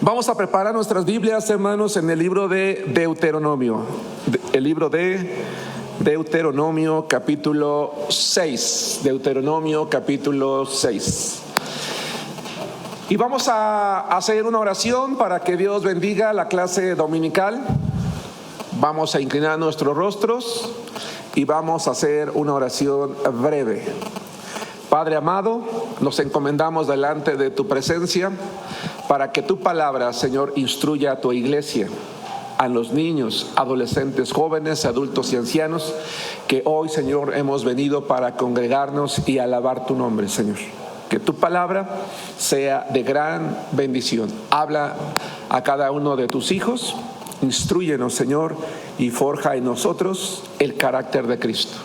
Vamos a preparar nuestras Biblias, hermanos, en el libro de Deuteronomio. El libro de Deuteronomio capítulo 6. Deuteronomio capítulo 6. Y vamos a hacer una oración para que Dios bendiga la clase dominical. Vamos a inclinar nuestros rostros y vamos a hacer una oración breve. Padre amado, nos encomendamos delante de tu presencia para que tu palabra, Señor, instruya a tu iglesia, a los niños, adolescentes, jóvenes, adultos y ancianos, que hoy, Señor, hemos venido para congregarnos y alabar tu nombre, Señor. Que tu palabra sea de gran bendición. Habla a cada uno de tus hijos, instrúyenos, Señor, y forja en nosotros el carácter de Cristo.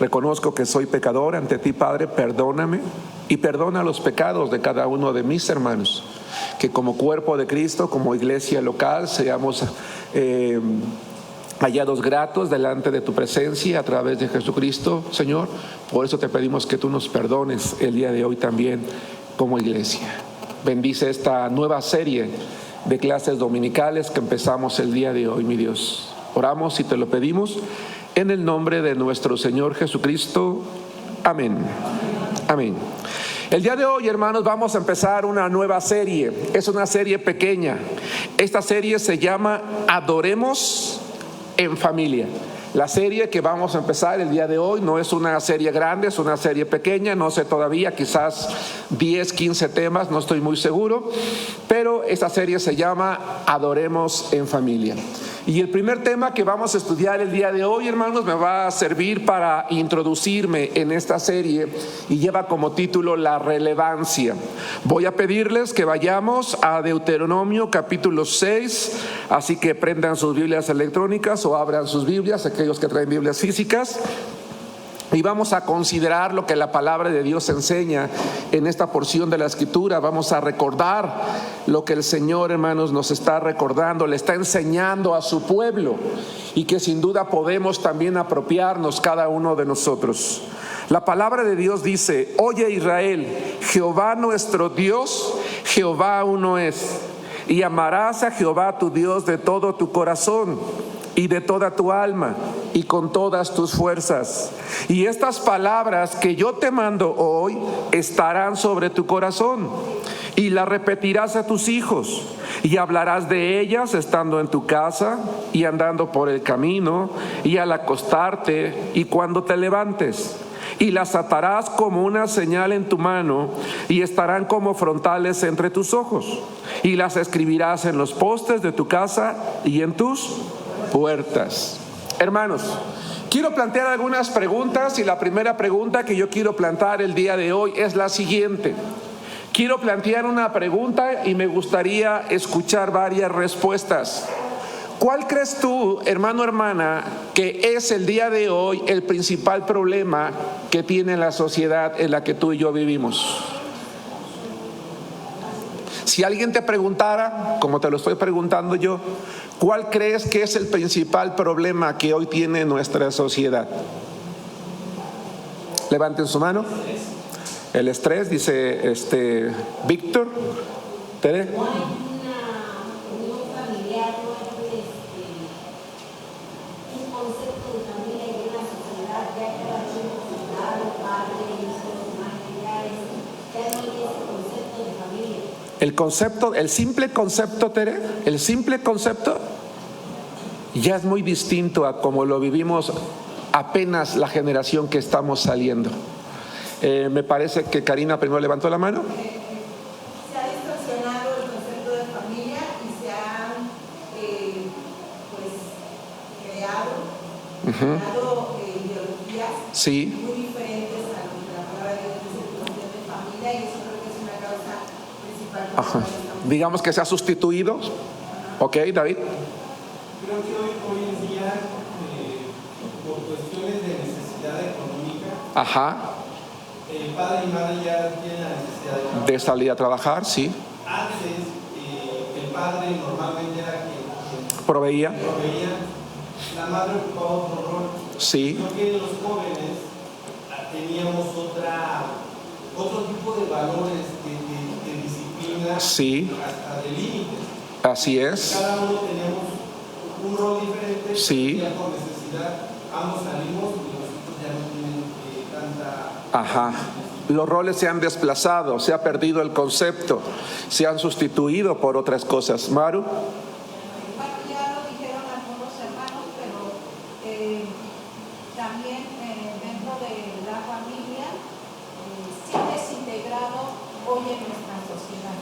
Reconozco que soy pecador ante ti, Padre, perdóname y perdona los pecados de cada uno de mis hermanos. Que como cuerpo de Cristo, como iglesia local, seamos hallados gratos delante de tu presencia a través de Jesucristo, Señor. Por eso te pedimos que tú nos perdones el día de hoy también como iglesia. Bendice esta nueva serie de clases dominicales que empezamos el día de hoy, mi Dios. Oramos y te lo pedimos en el nombre de nuestro Señor Jesucristo. Amén. Amén. El día de hoy, hermanos, vamos a empezar una nueva serie. Es una serie pequeña. Esta serie se llama Adoremos en Familia. La serie que vamos a empezar el día de hoy no es una serie grande, es una serie pequeña, no sé todavía, quizás 10, 15 temas, no estoy muy seguro, pero esta serie se llama Adoremos en Familia. Y el primer tema que vamos a estudiar el día de hoy, hermanos, me va a servir para introducirme en esta serie y lleva como título La relevancia. Voy a pedirles que vayamos a Deuteronomio capítulo 6, así que prendan sus Biblias electrónicas o abran sus Biblias, aquellos que traen Biblias físicas. Y vamos a considerar lo que la palabra de Dios enseña en esta porción de la Escritura. Vamos a recordar lo que el Señor, hermanos, nos está recordando, le está enseñando a su pueblo y que sin duda podemos también apropiarnos cada uno de nosotros. La palabra de Dios dice: Oye Israel, Jehová nuestro Dios, Jehová uno es, y amarás a Jehová tu Dios de todo tu corazón y de toda tu alma y con todas tus fuerzas. Y estas palabras que yo te mando hoy estarán sobre tu corazón, y las repetirás a tus hijos, y hablarás de ellas estando en tu casa y andando por el camino y al acostarte y cuando te levantes. Y las atarás como una señal en tu mano, y estarán como frontales entre tus ojos, y las escribirás en los postes de tu casa y en tus puertas. Hermanos, quiero plantear algunas preguntas, y la primera pregunta que yo quiero plantear el día de hoy es la siguiente. Quiero plantear una pregunta y me gustaría escuchar varias respuestas. ¿Cuál crees tú, hermano, hermana, que es el día de hoy el principal problema que tiene la sociedad en la que tú y yo vivimos? Si alguien te preguntara, como te lo estoy preguntando yo, ¿cuál crees que es el principal problema que hoy tiene nuestra sociedad? Levanten su mano. El estrés, dice Víctor. ¿Tere? El concepto, el simple concepto, Tere, el simple concepto ya es muy distinto a como lo vivimos apenas la generación que estamos saliendo. Me parece que Karina primero levantó la mano. Se ha distorsionado el concepto de familia y se han creado ideologías muy diferentes a lo que la palabra de Dios dice el concepto de familia, y eso creo que es una causa principal. Digamos que se ha sustituido. Ok, David. Creo que hoy en día, por cuestiones de necesidad económica, el padre y madre ya tienen la necesidad de salir a trabajar, sí. Antes, el padre normalmente era quien proveía. La madre ocupaba otro rol. Sí. Creo que los jóvenes teníamos otro tipo de valores, de disciplina, sí. hasta de límites. Así es. Cada uno tenemos un rol diferente. Sí. Ya por necesidad, ambos salimos y los otros ya no tienen tanta... Ajá. Los roles se han desplazado, se ha perdido el concepto, se han sustituido por otras cosas. Maru. Bueno, ya lo dijeron algunos hermanos, pero también dentro de la familia se ha desintegrado hoy en nuestra sociedad.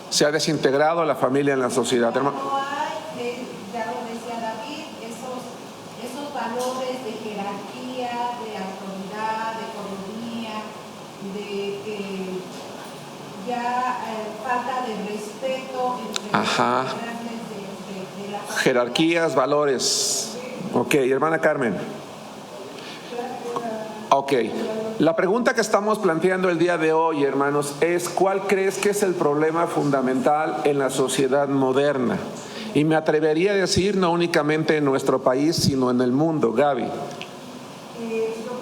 Se ha desintegrado la familia en la sociedad, hermano. No hay, ya lo decía David, esos valores de jerarquía, de autoridad, de economía, de ya falta de respeto entre Ajá. los integrantes de la familia. Jerarquías, valores. Ok, hermana Carmen. Ok. La pregunta que estamos planteando el día de hoy, hermanos, es ¿cuál crees que es el problema fundamental en la sociedad moderna? Y me atrevería a decir no únicamente en nuestro país, sino en el mundo. Gaby. Yo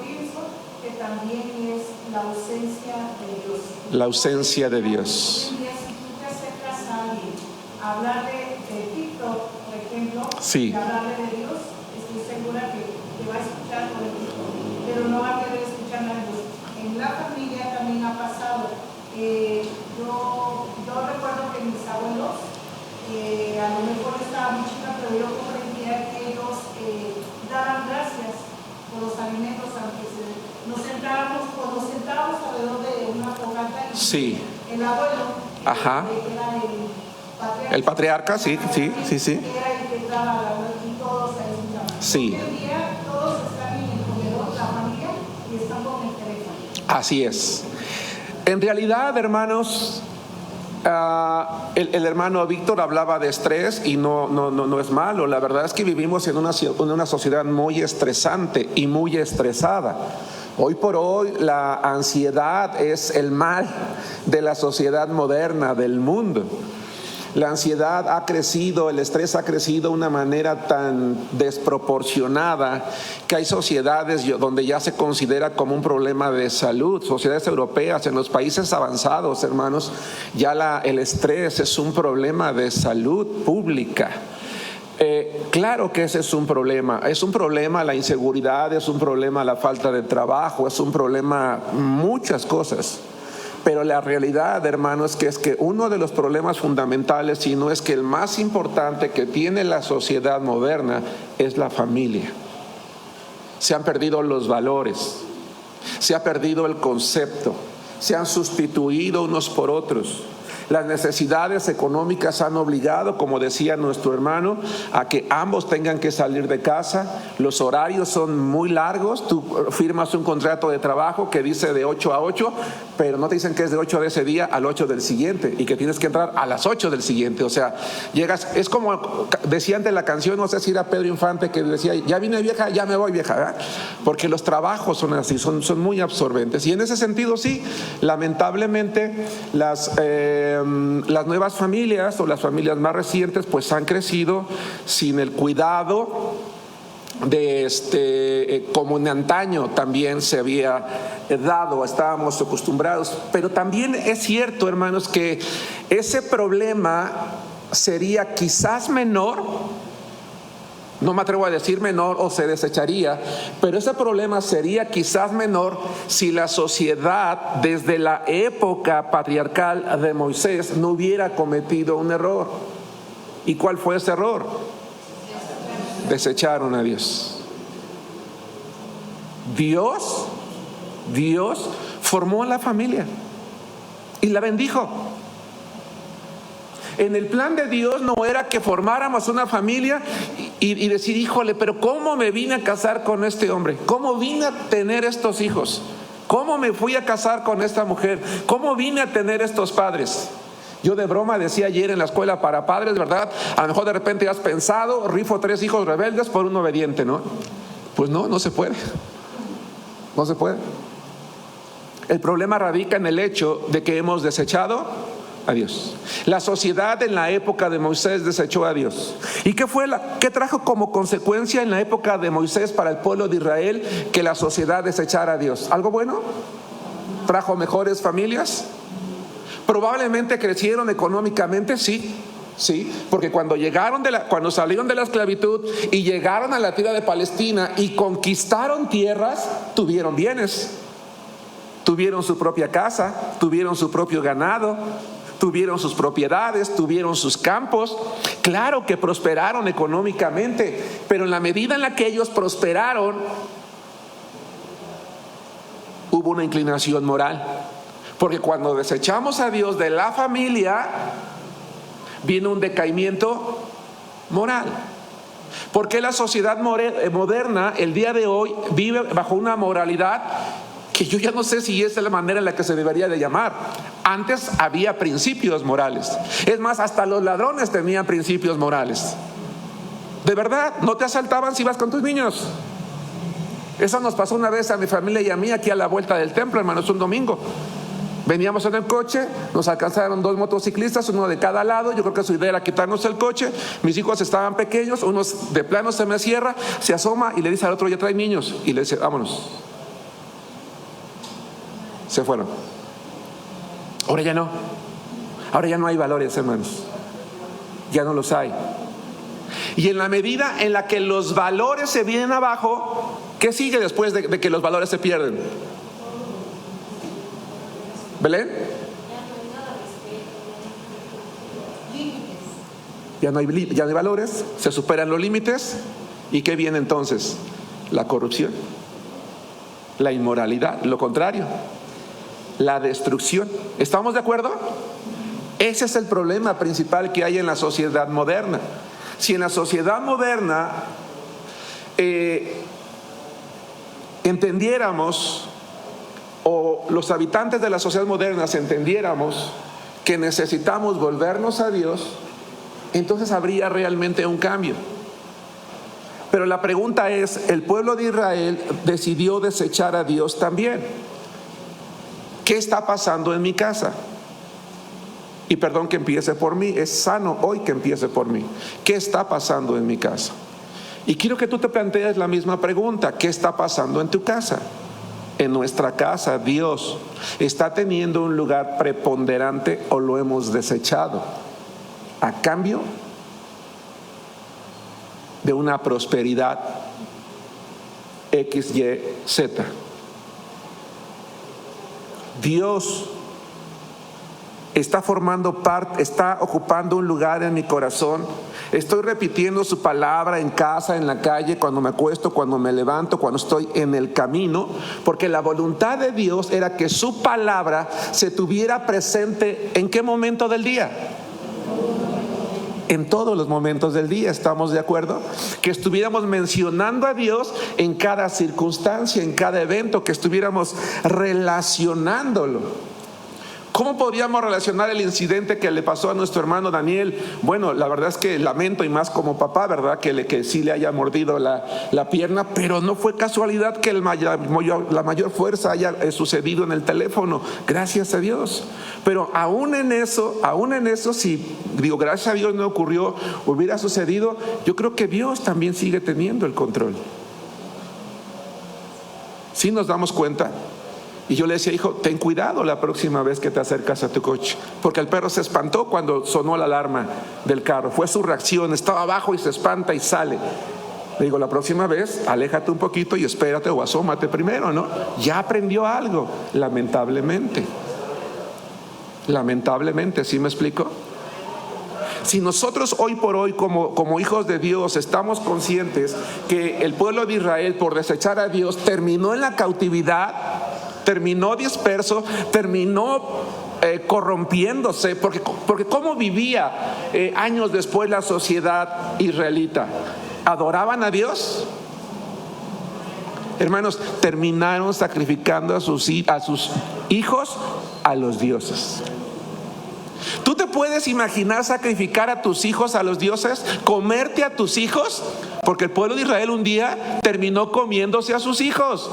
pienso que también es la ausencia de Dios. La ausencia de Dios. Hoy en día, si tú te acercas a alguien a hablarle de TikTok, por ejemplo, Sí. y hablarle de Dios, estoy segura que te va a escuchar por el TikTok, pero no va a querer escuchar a Dios. En la familia también ha pasado. Yo recuerdo que mis abuelos, a lo mejor estaba muy chica, pero yo comprendía que ellos daban gracias por los alimentos, aunque nos sentábamos alrededor de una fogata y Sí. el abuelo, Ajá. era El patriarca, sí. era el que daba la hora y todos se ayudaban. Sí. Hoy en día todos están en el comedor, la familia, y están con el teléfono. Así es. En realidad, hermanos, el hermano Víctor hablaba de estrés y no es malo. La verdad es que vivimos en una sociedad muy estresante y muy estresada. Hoy por hoy la ansiedad es el mal de la sociedad moderna, del mundo. La ansiedad ha crecido, el estrés ha crecido de una manera tan desproporcionada que hay sociedades donde ya se considera como un problema de salud. Sociedades europeas, en los países avanzados, hermanos, ya el estrés es un problema de salud pública. Claro que ese es un problema la inseguridad, es un problema la falta de trabajo, es un problema muchas cosas. Pero la realidad, hermanos, es que uno de los problemas fundamentales, si no es que el más importante que tiene la sociedad moderna, es la familia. Se han perdido los valores, se ha perdido el concepto, se han sustituido unos por otros. Las necesidades económicas han obligado, como decía nuestro hermano, a que ambos tengan que salir de casa. Los horarios son muy largos. Tú firmas un contrato de trabajo que dice de 8 a 8, pero no te dicen que es de 8 de ese día al 8 del siguiente y que tienes que entrar a las 8 del siguiente. O sea, llegas, es como decía antes la canción, no sé si era Pedro Infante, que decía, ya vine vieja, ya me voy vieja, ¿verdad? Porque los trabajos son así, son muy absorbentes. Y en ese sentido sí, lamentablemente las nuevas familias o las familias más recientes pues han crecido sin el cuidado de como en antaño también se había dado, estábamos acostumbrados. Pero también es cierto, hermanos, que ese problema sería quizás menor. No me atrevo a decir menor o se desecharía, pero ese problema sería quizás menor si la sociedad desde la época patriarcal de Moisés no hubiera cometido un error. ¿Y cuál fue ese error? Desecharon a Dios. Dios formó a la familia y la bendijo. En el plan de Dios no era que formáramos una familia y decir, híjole, pero ¿cómo me vine a casar con este hombre? ¿Cómo vine a tener estos hijos? ¿Cómo me fui a casar con esta mujer? ¿Cómo vine a tener estos padres? Yo de broma decía ayer en la escuela para padres, ¿verdad? A lo mejor de repente has pensado, rifo 3 hijos rebeldes por un obediente, ¿no? Pues no se puede. No se puede. El problema radica en el hecho de que hemos desechado a Dios. La sociedad en la época de Moisés desechó a Dios. ¿Y qué trajo como consecuencia en la época de Moisés para el pueblo de Israel que la sociedad desechara a Dios? ¿Algo bueno? ¿Trajo mejores familias? Probablemente crecieron económicamente, sí. ¿sí? Porque cuando salieron de la esclavitud y llegaron a la tierra de Palestina y conquistaron tierras, tuvieron bienes, tuvieron su propia casa, tuvieron su propio ganado, tuvieron sus propiedades, tuvieron sus campos. Claro que prosperaron económicamente, pero en la medida en la que ellos prosperaron, hubo una inclinación moral. Porque cuando desechamos a Dios de la familia, viene un decaimiento moral. Porque la sociedad moderna, el día de hoy, vive bajo una moralidad que yo ya no sé si esa es la manera en la que se debería de llamar. Antes había principios morales. Es más, hasta los ladrones tenían principios morales. De verdad, no te asaltaban si ibas con tus niños. Eso nos pasó una vez a mi familia y a mí aquí a la vuelta del templo, hermanos, un domingo. Veníamos en el coche, nos alcanzaron 2 motociclistas, uno de cada lado. Yo creo que su idea era quitarnos el coche. Mis hijos estaban pequeños, uno de plano se me cierra, se asoma y le dice al otro, ya trae niños. Y le dice, vámonos. Se fueron. Ahora ya no hay valores, hermanos. Ya no los hay. Y en la medida en la que los valores se vienen abajo, ¿qué sigue después de que los valores se pierden? ¿Belén? Ya no hay valores, se superan los límites. ¿Y qué viene entonces? La corrupción, la inmoralidad, lo contrario, la destrucción. ¿Estamos de acuerdo? Ese es el problema principal que hay en la sociedad moderna. Si en la sociedad moderna entendiéramos, o los habitantes de la sociedad moderna entendiéramos que necesitamos volvernos a Dios, entonces habría realmente un cambio. Pero la pregunta es, el pueblo de Israel decidió desechar a Dios también. ¿Qué está pasando en mi casa? Y perdón que empiece por mí, es sano hoy que empiece por mí. ¿Qué está pasando en mi casa? Y quiero que tú te plantees la misma pregunta. ¿Qué está pasando en tu casa? En nuestra casa, ¿Dios está teniendo un lugar preponderante o lo hemos desechado a cambio de una prosperidad X, Y, Z? Dios está formando parte, está ocupando un lugar en mi corazón. Estoy repitiendo su palabra en casa, en la calle, cuando me acuesto, cuando me levanto, cuando estoy en el camino, porque la voluntad de Dios era que su palabra se tuviera presente. ¿En qué momento del día? En todos los momentos del día, ¿estamos de acuerdo? Que estuviéramos mencionando a Dios en cada circunstancia, en cada evento, que estuviéramos relacionándolo. ¿Cómo podríamos relacionar el incidente que le pasó a nuestro hermano Daniel? Bueno, la verdad es que lamento, y más como papá, ¿verdad? Que sí le haya mordido la pierna, pero no fue casualidad que la mayor fuerza haya sucedido en el teléfono, gracias a Dios. Pero aún en eso, si digo, gracias a Dios no ocurrió, hubiera sucedido, yo creo que Dios también sigue teniendo el control. ¿Sí nos damos cuenta? Y yo le decía, hijo, ten cuidado la próxima vez que te acercas a tu coche, porque el perro se espantó cuando sonó la alarma del carro. Fue su reacción, estaba abajo y se espanta y sale. Le digo, la próxima vez, aléjate un poquito y espérate o asómate primero, ¿no? Ya aprendió algo, lamentablemente. Lamentablemente, ¿sí me explico? Si nosotros hoy por hoy como hijos de Dios estamos conscientes que el pueblo de Israel, por desechar a Dios, terminó en la cautividad, terminó disperso, terminó corrompiéndose, porque ¿cómo vivía años después la sociedad israelita? ¿Adoraban a Dios? Hermanos, terminaron sacrificando a sus hijos a los dioses. ¿Tú te puedes imaginar sacrificar a tus hijos a los dioses? ¿Comerte a tus hijos? Porque el pueblo de Israel un día terminó comiéndose a sus hijos.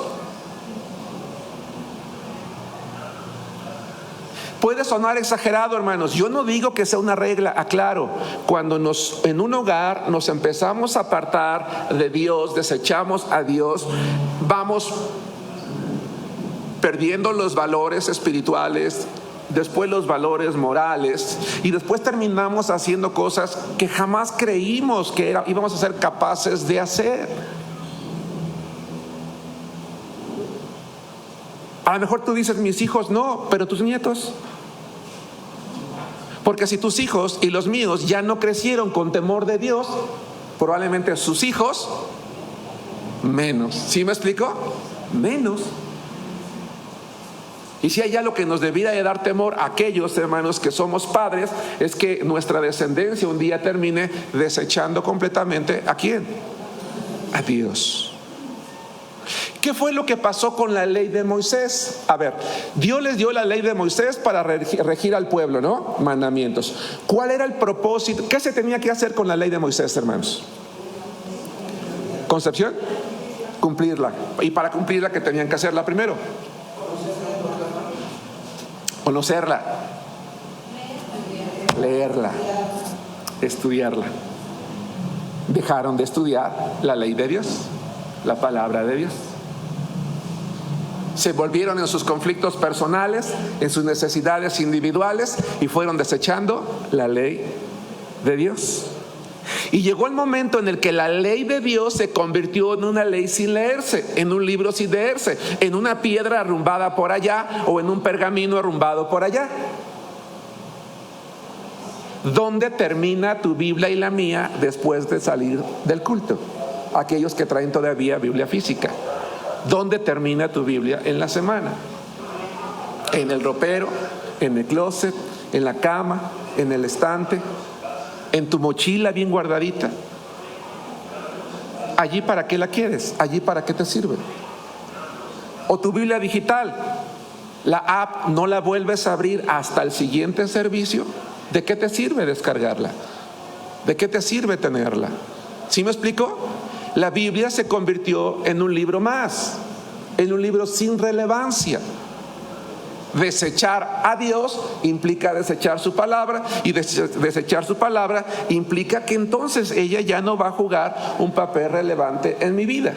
Puede sonar exagerado, hermanos. Yo no digo que sea una regla, aclaro. Cuando en un hogar nos empezamos a apartar de Dios, desechamos a Dios, vamos perdiendo los valores espirituales, después los valores morales, y después terminamos haciendo cosas que jamás creímos que íbamos a ser capaces de hacer. A lo mejor tú dices, mis hijos no, pero tus nietos. Porque si tus hijos y los míos ya no crecieron con temor de Dios, probablemente sus hijos menos. ¿Sí me explico? Menos. Y si hay algo que nos debiera de dar temor a aquellos hermanos que somos padres, es que nuestra descendencia un día termine desechando completamente ¿a quién? A Dios. ¿Qué fue lo que pasó con la ley de Moisés? A ver, Dios les dio la ley de Moisés para regir al pueblo, ¿no? Mandamientos. ¿Cuál era el propósito? ¿Qué se tenía que hacer con la ley de Moisés, hermanos? ¿Concepción? Cumplirla. Y para cumplirla, ¿qué tenían que hacerla primero? Conocerla. Leerla. Estudiarla. Dejaron de estudiar la ley de Dios, la palabra de Dios. Se volvieron en sus conflictos personales, en sus necesidades individuales, y fueron desechando la ley de Dios. Y llegó el momento en el que la ley de Dios se convirtió en una ley sin leerse, en un libro sin leerse, en una piedra arrumbada por allá o en un pergamino arrumbado por allá. ¿Dónde termina tu Biblia y la mía después de salir del culto? Aquellos que traen todavía Biblia física. ¿Dónde termina tu Biblia en la semana? En el ropero, en el closet, en la cama, en el estante, en tu mochila bien guardadita. ¿Allí para qué la quieres? ¿Allí para qué te sirve? O tu Biblia digital, la app no la vuelves a abrir hasta el siguiente servicio. ¿De qué te sirve descargarla? ¿De qué te sirve tenerla? ¿Sí me explico? La Biblia se convirtió en un libro más, en un libro sin relevancia. Desechar a Dios implica desechar su palabra, y desechar su palabra implica que entonces ella ya no va a jugar un papel relevante en mi vida.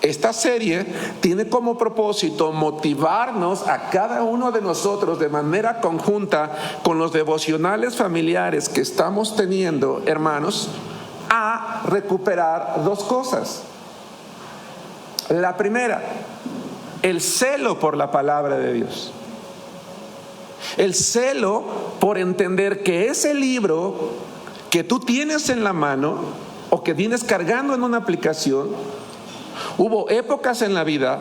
Esta serie tiene como propósito motivarnos a cada uno de nosotros de manera conjunta con los devocionales familiares que estamos teniendo, hermanos, a recuperar dos cosas. La primera, el celo por la palabra de Dios. El celo por entender que ese libro que tú tienes en la mano o que vienes cargando en una aplicación, hubo épocas en la vida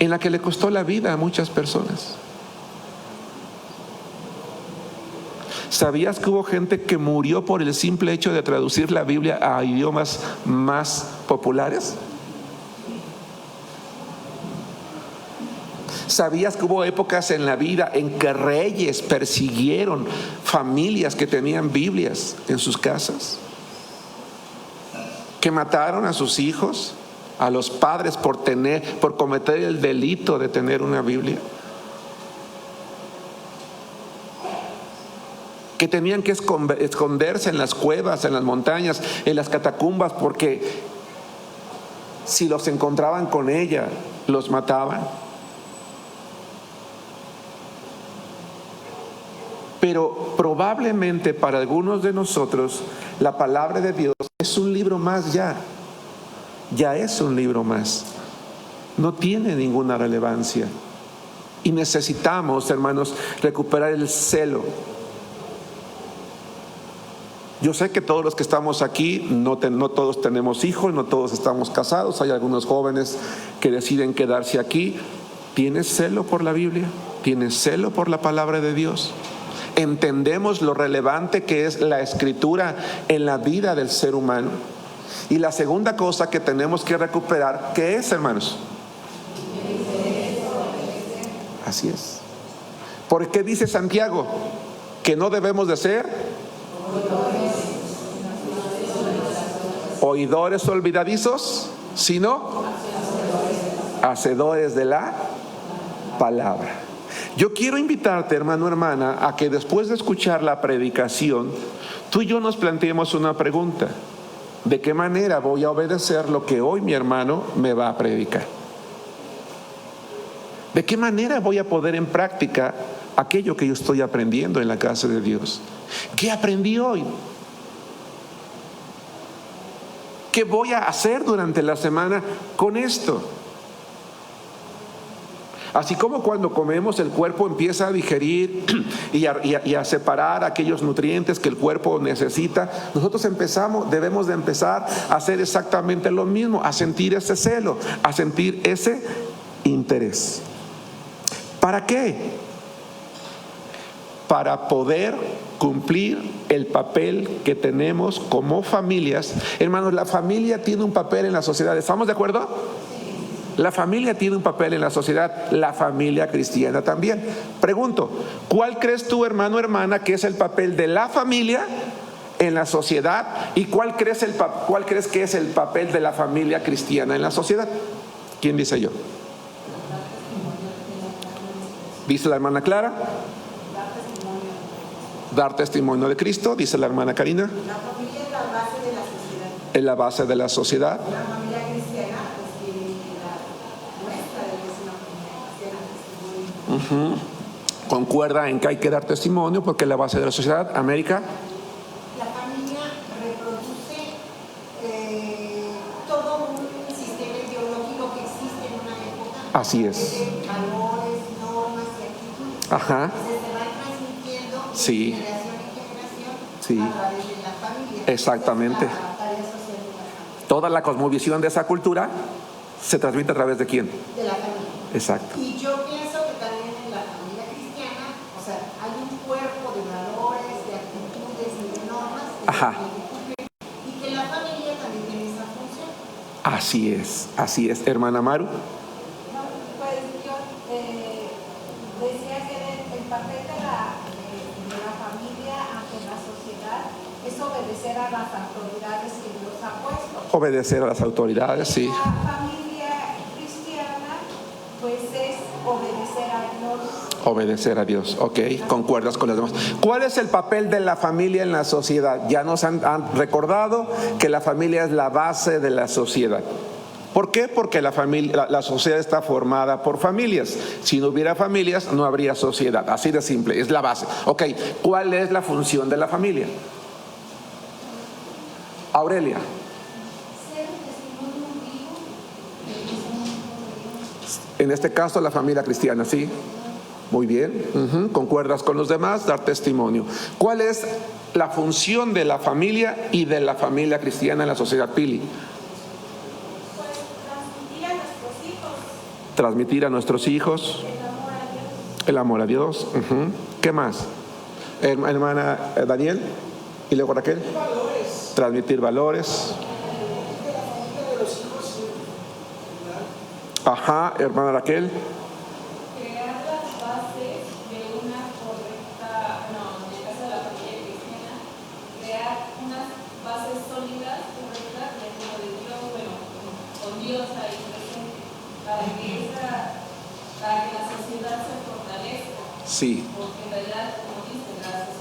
en la que le costó la vida a muchas personas. ¿Sabías que hubo gente que murió por el simple hecho de traducir la Biblia a idiomas más populares? ¿Sabías que hubo épocas en la vida en que reyes persiguieron familias que tenían Biblias en sus casas? Que mataron a sus hijos, a los padres por cometer el delito de tener una Biblia. Que tenían que esconderse en las cuevas, en las montañas, en las catacumbas, porque si los encontraban con ella, los mataban. Pero probablemente para algunos de nosotros la palabra de Dios es un libro más ya es un libro más, no tiene ninguna relevancia, y necesitamos, hermanos, recuperar el celo. Yo sé que todos los que estamos aquí no todos tenemos hijos, no todos estamos casados, hay algunos jóvenes que deciden quedarse aquí. ¿Tienes celo por la Biblia? ¿Tienes celo por la palabra de Dios? ¿Entendemos lo relevante que es la Escritura en la vida del ser humano? Y la segunda cosa que tenemos que recuperar, ¿qué es, hermanos? Así es. ¿Por qué dice Santiago que no debemos de ser oidores olvidadizos, sino hacedores de la palabra? Yo quiero invitarte, hermano, hermana, a que después de escuchar la predicación, tú y yo nos planteemos una pregunta: ¿de qué manera voy a obedecer lo que hoy mi hermano me va a predicar? ¿De qué manera voy a poner en práctica aquello que yo estoy aprendiendo en la casa de Dios? ¿Qué aprendí hoy? ¿Qué voy a hacer durante la semana con esto? Así como cuando comemos el cuerpo empieza a digerir y a separar aquellos nutrientes que el cuerpo necesita, nosotros debemos de empezar a hacer exactamente lo mismo, a sentir ese celo, a sentir ese interés. ¿Para qué? Para poder cumplir el papel que tenemos como familias. Hermanos, la familia tiene un papel en la sociedad. ¿Estamos de acuerdo? La familia tiene un papel en la sociedad, la familia cristiana también. Pregunto, ¿cuál crees tú, hermano o hermana, que es el papel de la familia en la sociedad? ¿Y cuál crees que es el papel de la familia cristiana en la sociedad? ¿Quién dice yo? Dice la hermana Clara. Dar testimonio de Cristo, dice la hermana Karina. La familia es la base de la sociedad. Es la base de la sociedad. La familia cristiana, pues que la nuestra es una familia cristiana. Concuerda en que hay que dar testimonio porque es la base de la sociedad. América. La familia reproduce todo un sistema ideológico que existe en una época. Así es. Valores, normas y actitudes. Ajá. Se va transmitiendo de Sí. generación en generación Sí. a través de la familia. Exactamente. Esa es la tarea social de la familia. Toda la cosmovisión de esa cultura se transmite a través de ¿quién? De la familia. Exacto. Y yo pienso que también en la familia cristiana, o sea, hay un cuerpo de valores, de actitudes y de normas que Ajá. se tienen que cumplir, y que la familia también tiene esa función. Así es, hermana Maru. Pues yo decía que el papel de la familia ante la sociedad es obedecer a las autoridades que Dios ha puesto. Obedecer a las autoridades, sí. La familia cristiana pues es obedecer a Dios. Obedecer a Dios, ok, concuerdas con los demás. ¿Cuál es el papel de la familia en la sociedad? Ya nos han recordado que la familia es la base de la sociedad. ¿Por qué? Porque la sociedad está formada por familias. Si no hubiera familias, no habría sociedad. Así de simple, es la base. Ok, ¿cuál es la función de la familia? Aurelia. Ser un testimonio vivo de Dios. En este caso, la familia cristiana, ¿sí? Muy bien. ¿Concuerdas con los demás? Dar testimonio. ¿Cuál es la función de la familia y de la familia cristiana en la sociedad, Pili? Pues transmitir a nuestros hijos Transmitir a nuestros hijos el amor a Dios. el amor a Dios. ¿Qué más? Hermana Daniel y luego Raquel. Transmitir valores. Ajá, hermana Raquel. Crear las bases de una correcta, en el caso de la familia cristiana, crear unas bases sólidas, correctas, dentro de Dios, con Dios ahí presente, para que la sociedad se fortalezca. Sí. Porque en realidad, como dicen, la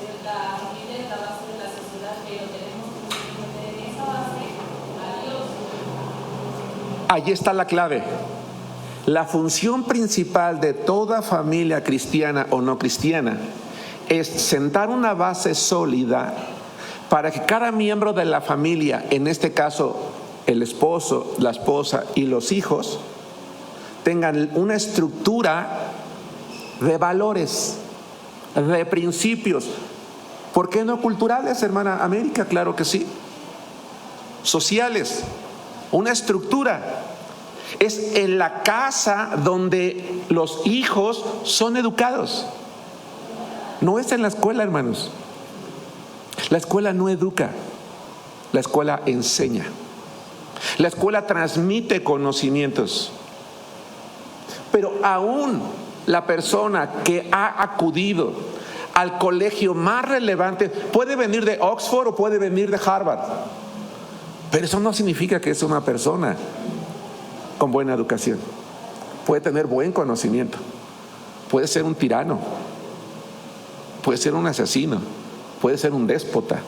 familia es la base de la sociedad, pero tenemos que tener en esa base a Dios. Allí está la clave. La función principal de toda familia cristiana o no cristiana es sentar una base sólida para que cada miembro de la familia, en este caso el esposo, la esposa y los hijos, tengan una estructura de valores, de principios. ¿Por qué no culturales, hermana América? Claro que sí. Sociales, una estructura. Es en la casa donde los hijos son educados. No es en la escuela, hermanos. La escuela no educa, la escuela enseña. La escuela transmite conocimientos. Pero aún la persona que ha acudido al colegio más relevante puede venir de Oxford o puede venir de Harvard, pero eso no significa que es una persona con buena educación. Puede tener buen conocimiento, puede ser un tirano, puede ser un asesino, puede ser un déspota.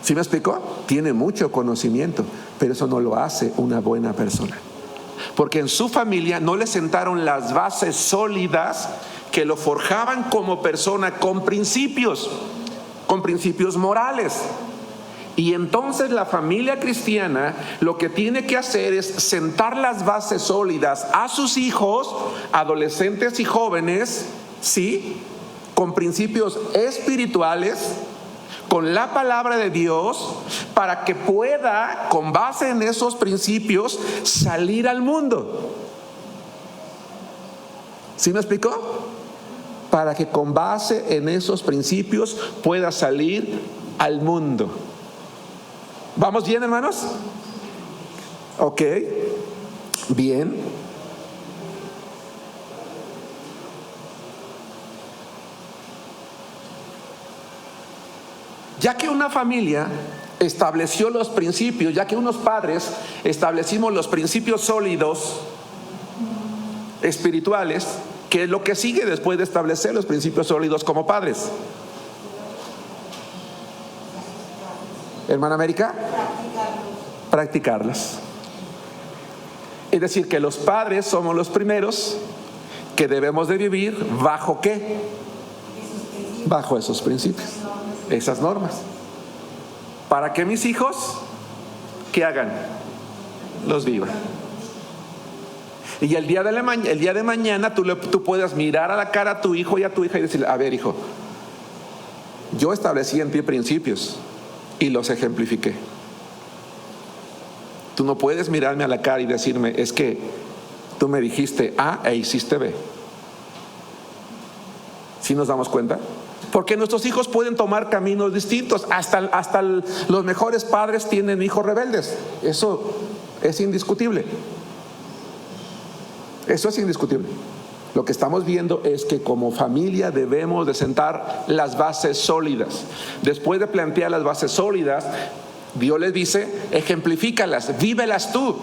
¿Sí me explicó? Tiene mucho conocimiento, pero eso no lo hace una buena persona. porque en su familia no le sentaron las bases sólidas que lo forjaban como persona con principios morales. Y entonces la familia cristiana lo que tiene que hacer es sentar las bases sólidas a sus hijos, adolescentes y jóvenes, ¿sí?, con principios espirituales, con la palabra de Dios, para que pueda, con base en esos principios, salir al mundo. ¿Sí me explicó? Para que con base en esos principios pueda salir al mundo. ¿Vamos bien, hermanos? Ok, bien. Ya que una familia estableció los principios, ya que unos padres establecimos los principios sólidos espirituales, ¿qué es lo que sigue después de establecer los principios sólidos como padres? Hermana América, practicarlos. Es decir, que los padres somos los primeros que debemos de vivir ¿bajo qué? Bajo esos principios, esas normas. Para que mis hijos, ¿qué hagan? Los vivan. Y el día de mañana tú puedas mirar a la cara a tu hijo y a tu hija y decirle: a ver, hijo, yo establecí en ti principios y los ejemplifiqué. Tú no puedes mirarme a la cara y decirme: es que tú me dijiste A e hiciste B. ¿Sí nos damos cuenta? Porque nuestros hijos pueden tomar caminos distintos. Hasta los mejores padres tienen hijos rebeldes. Eso es indiscutible. Eso es indiscutible. Lo que estamos viendo es que como familia debemos de sentar las bases sólidas. Después de plantear las bases sólidas, Dios les dice: ejemplifícalas, vívelas tú,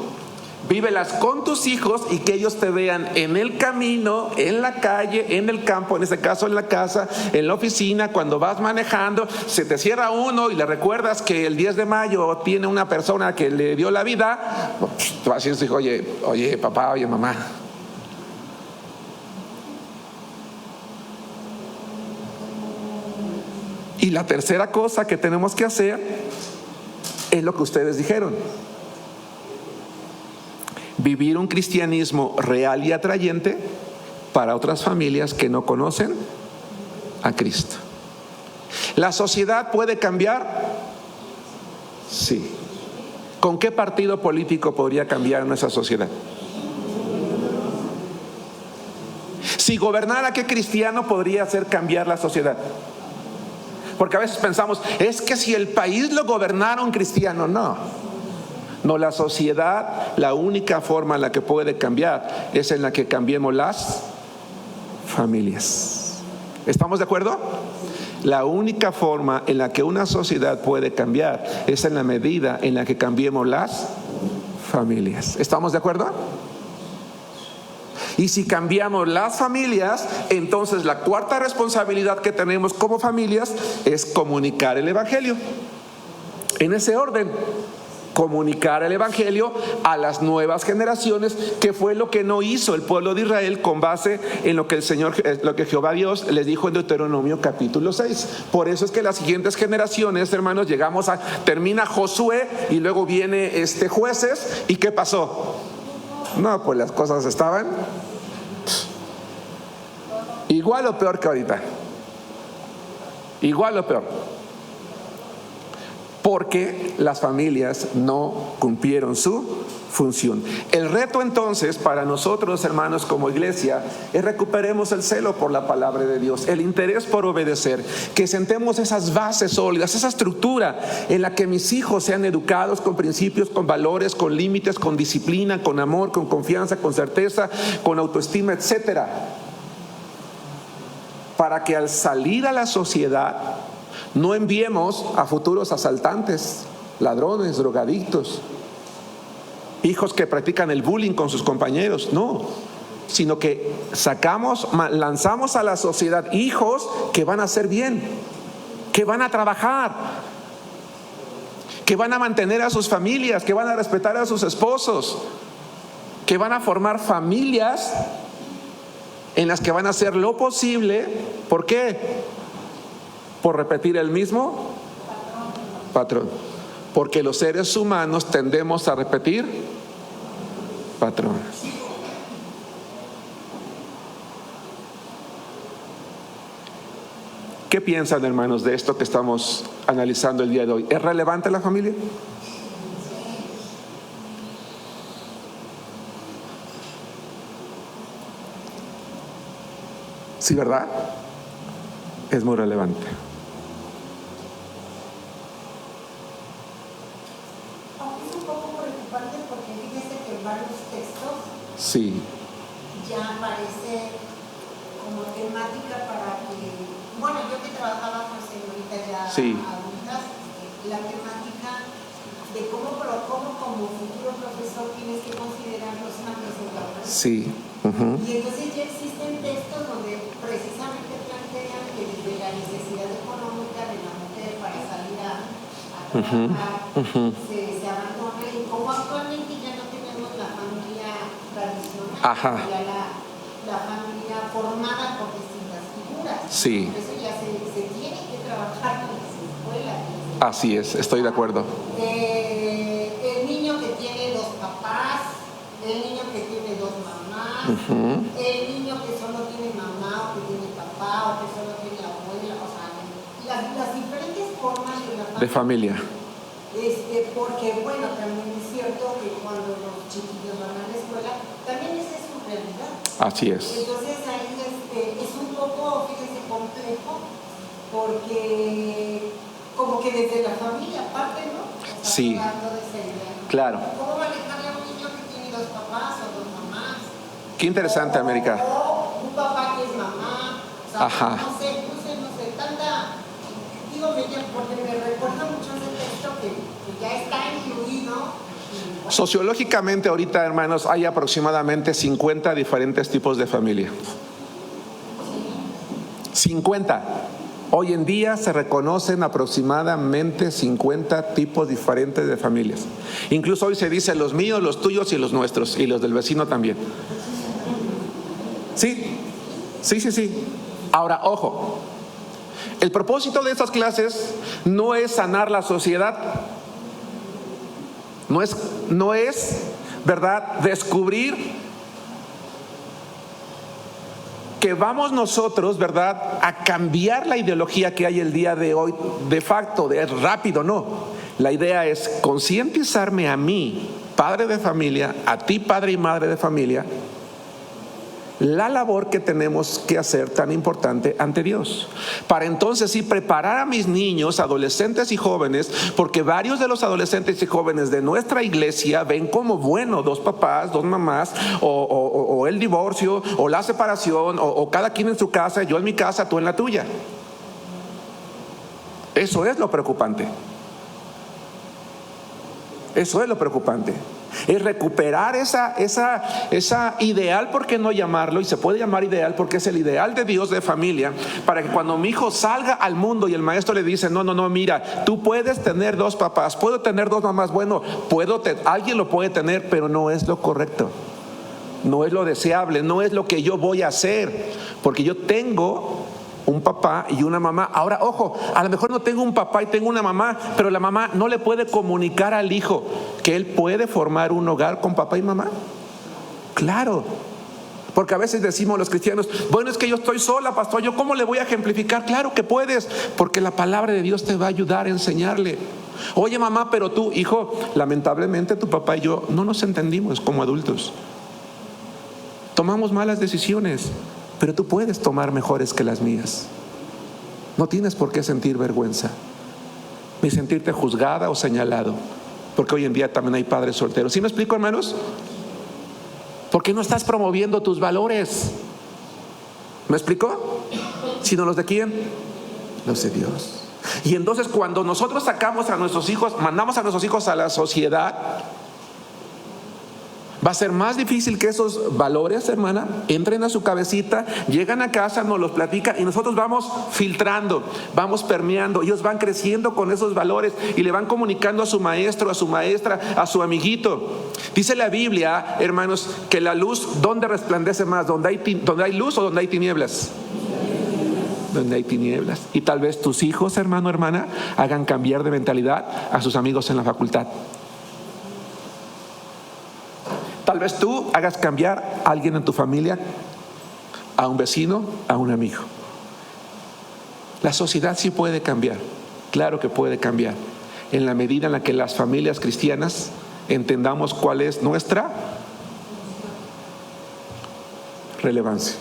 vívelas con tus hijos, y que ellos te vean en el camino, en la calle, en el campo, en este caso en la casa, en la oficina, cuando vas manejando, se te cierra uno y le recuerdas que el 10 de mayo tiene una persona que le dio la vida. Tú vas a decir: oye papá, oye mamá. Y la tercera cosa que tenemos que hacer es lo que ustedes dijeron: vivir un cristianismo real y atrayente para otras familias que no conocen a Cristo. ¿La sociedad puede cambiar? Sí. ¿Con qué partido político podría cambiar nuestra sociedad? Si gobernara, ¿qué cristiano podría hacer cambiar la sociedad? Porque a veces pensamos: es que si el país lo gobernara un cristiano. No, la sociedad, la única forma en la que puede cambiar es en la que cambiemos las familias. ¿Estamos de acuerdo? La única forma en la que una sociedad puede cambiar es en la medida en la que cambiemos las familias. ¿Estamos de acuerdo? Y si cambiamos las familias, entonces la cuarta responsabilidad que tenemos como familias es comunicar el Evangelio. En ese orden, comunicar el Evangelio a las nuevas generaciones, que fue lo que no hizo el pueblo de Israel con base en lo que lo que Jehová Dios les dijo en Deuteronomio capítulo 6. Por eso es que las siguientes generaciones, hermanos, termina Josué y luego viene Jueces. ¿Y qué pasó? No, pues las cosas estaban igual o peor que ahorita. Igual o peor. Porque las familias no cumplieron su función. El reto entonces para nosotros, hermanos, como iglesia, es recuperemos el celo por la palabra de Dios, el interés por obedecer, que sentemos esas bases sólidas, esa estructura en la que mis hijos sean educados con principios, con valores, con límites, con disciplina, con amor, con confianza, con certeza, con autoestima, etcétera, para que al salir a la sociedad no enviemos a futuros asaltantes, ladrones, drogadictos, hijos que practican el bullying con sus compañeros. No, sino que lanzamos a la sociedad hijos que van a hacer bien, que van a trabajar, que van a mantener a sus familias, que van a respetar a sus esposos, que van a formar familias en las que van a hacer lo posible. ¿Por qué? Por repetir el mismo patrón. Porque los seres humanos tendemos a repetir patrones. ¿Qué piensan, hermanos, de esto que estamos analizando el día de hoy? ¿Es relevante la familia? Sí, ¿verdad? Es muy relevante. Aunque es un poco preocupante porque fíjese que en varios textos Sí, ya aparece como temática para que, bueno, yo que trabajaba con señoritas ya Sí. adultas, la temática de cómo como futuro profesor tienes que considerarlos una presentadora. sí. Y entonces ya existen textos donde precisamente plantean que desde la necesidad económica de la mujer para salir a trabajar se abandona, y como actualmente ya no tenemos la familia tradicional, Ajá. ya la familia formada por distintas figuras. Sí. Por eso ya se tiene que trabajar en las escuelas. Así es, estoy de acuerdo. El niño que tiene dos papás, el niño que tiene dos mamás, el niño que solo tiene mamá o que tiene papá o que solo tiene abuela, o sea, las diferentes formas De familia. Porque bueno, también es cierto que cuando los chiquillos van a la escuela, también esa es su realidad. Así es. Entonces ahí es un poco, fíjense, complejo, porque como que desde la familia parte, ¿no? O sea, Sí. hablando de esa idea. Claro. ¿Cómo manejarle a un niño que tiene dos papás o dos mamás? Qué interesante, América. O un papá que es mamá. O sea, Ajá. no sé, tanta... Digo, porque me recuerda mucho ese texto que ya está incluido. Sociológicamente ahorita, hermanos, hay aproximadamente 50 diferentes tipos de familia. 50. Hoy en día se reconocen aproximadamente 50 tipos diferentes de familias. Incluso hoy se dice los míos, los tuyos y los nuestros, y los del vecino también. Sí. Ahora, ojo, el propósito de estas clases no es sanar la sociedad. No es, ¿verdad?, descubrir que vamos nosotros, ¿verdad?, a cambiar la ideología que hay el día de hoy de facto, de rápido, no. La idea es concientizarme a mí, padre de familia, a ti, padre y madre de familia, la labor que tenemos que hacer tan importante ante Dios, para entonces sí preparar a mis niños, adolescentes y jóvenes, porque varios de los adolescentes y jóvenes de nuestra iglesia ven como bueno dos papás, dos mamás, o el divorcio, o la separación, o cada quien en su casa, yo en mi casa, tú en la tuya. Eso es lo preocupante. Eso es lo preocupante. Es recuperar esa ideal, ¿por qué no llamarlo? Y se puede llamar ideal porque es el ideal de Dios de familia, para que cuando mi hijo salga al mundo y el maestro le dice, no, mira, tú puedes tener dos papás, puedo tener dos mamás, bueno, alguien lo puede tener, pero no es lo correcto, no es lo deseable, no es lo que yo voy a hacer, porque yo tengo un papá y una mamá. Ahora, ojo, a lo mejor no tengo un papá y tengo una mamá, pero la mamá no le puede comunicar al hijo que él puede formar un hogar con papá y mamá. Claro, porque a veces decimos los cristianos, bueno, es que yo estoy sola, pastor, ¿yo cómo le voy a ejemplificar? Claro que puedes, porque la palabra de Dios te va a ayudar a enseñarle. Oye, mamá, pero tú, hijo, lamentablemente tu papá y yo no nos entendimos como adultos. Tomamos malas decisiones, pero tú puedes tomar mejores que las mías. No tienes por qué sentir vergüenza ni sentirte juzgada o señalado, porque hoy en día también hay padres solteros. ¿Sí me explico, hermanos? Porque no estás promoviendo tus valores. ¿Me explico? Sino los de quién? Los de Dios. Y entonces cuando nosotros sacamos a nuestros hijos, mandamos a nuestros hijos a la sociedad, Va a ser más difícil que esos valores, hermana, entren a su cabecita, llegan a casa, nos los platican y nosotros vamos filtrando, vamos permeando. Ellos van creciendo con esos valores y le van comunicando a su maestro, a su maestra, a su amiguito. Dice la Biblia, hermanos, que la luz, ¿dónde resplandece más? ¿Dónde hay luz o donde hay tinieblas? Donde hay tinieblas. Y tal vez tus hijos, hermano, hermana, hagan cambiar de mentalidad a sus amigos en la facultad. Tal vez tú hagas cambiar a alguien en tu familia, a un vecino, a un amigo. La sociedad sí puede cambiar, claro que puede cambiar, en la medida en la que las familias cristianas entendamos cuál es nuestra relevancia.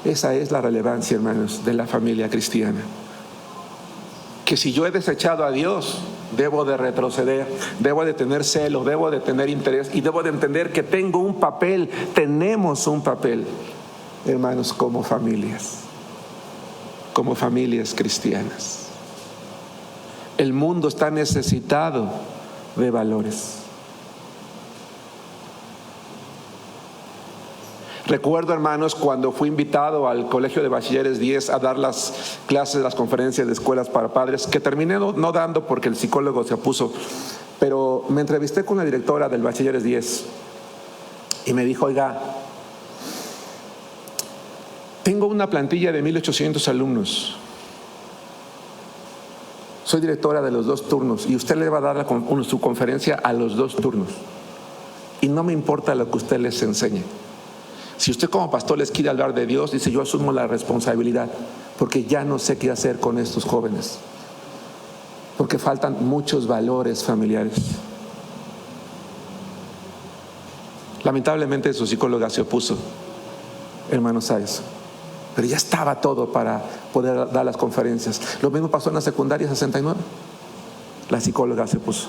Esa es la relevancia, hermanos, de la familia cristiana. Que si yo he desechado a Dios, debo de retroceder, debo de tener celo, debo de tener interés y debo de entender que tengo un papel, tenemos un papel, hermanos, como familias cristianas. El mundo está necesitado de valores. Recuerdo, hermanos, cuando fui invitado al Colegio de Bachilleres 10 a dar las clases, las conferencias de escuelas para padres, que terminé no dando porque el psicólogo se opuso, pero me entrevisté con la directora del Bachilleres 10 y me dijo: oiga, tengo una plantilla de 1,800 alumnos, soy directora de los 2 turnos y usted le va a dar su conferencia a los 2 turnos y no me importa lo que usted les enseñe. Si usted como pastor les quiere hablar de Dios, dice, yo asumo la responsabilidad, porque ya no sé qué hacer con estos jóvenes, porque faltan muchos valores familiares. Lamentablemente su psicóloga se opuso, hermanos, a eso, pero ya estaba todo para poder dar las conferencias. Lo mismo pasó en la secundaria 69, la psicóloga se opuso.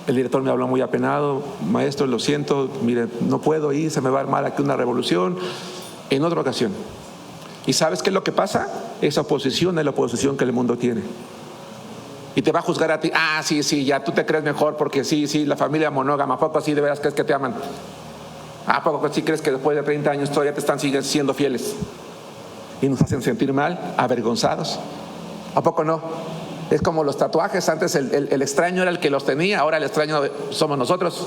El director me habló muy apenado: maestro, lo siento, mire, no puedo ir, se me va a armar aquí una revolución. En otra ocasión. ¿Y sabes qué es lo que pasa? Esa oposición es la oposición que el mundo tiene. Y te va a juzgar a ti: ah, sí, ya tú te crees mejor porque sí, la familia monógama, ¿a poco sí de veras crees que te aman? ¿A poco sí crees que después de 30 años todavía te están siendo fieles? Y nos hacen sentir mal, avergonzados. ¿A poco no? Es como los tatuajes, antes el extraño era el que los tenía, ahora el extraño somos nosotros.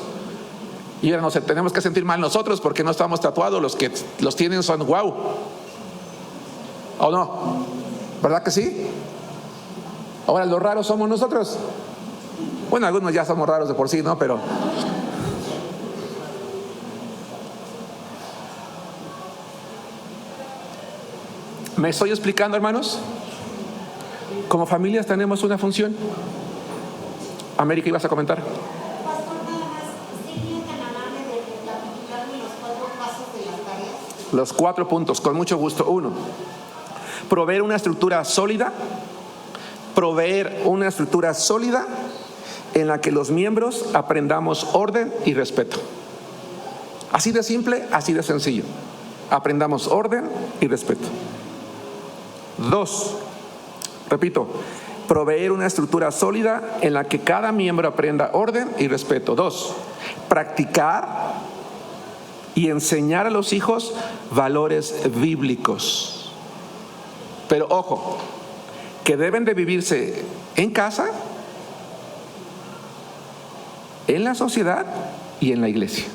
Y ahora nos tenemos que sentir mal nosotros porque no estamos tatuados, los que los tienen son guau. ¿O no? ¿Verdad que sí? Ahora los raros somos nosotros. Bueno, algunos ya somos raros de por sí, ¿no? Pero ¿me estoy explicando, hermanos? Como familias tenemos una función. América, ¿ibas a comentar? Pastor, nada más, ¿sería tan amable de recapitularme los 4 pasos de las tareas? Los 4 puntos, con mucho gusto. 1, proveer una estructura sólida. Proveer una estructura sólida en la que los miembros aprendamos orden y respeto. Así de simple, así de sencillo. Aprendamos orden y respeto. 2, repito, proveer una estructura sólida en la que cada miembro aprenda orden y respeto. 2, practicar y enseñar a los hijos valores bíblicos. Pero ojo, que deben de vivirse en casa, en la sociedad y en la iglesia.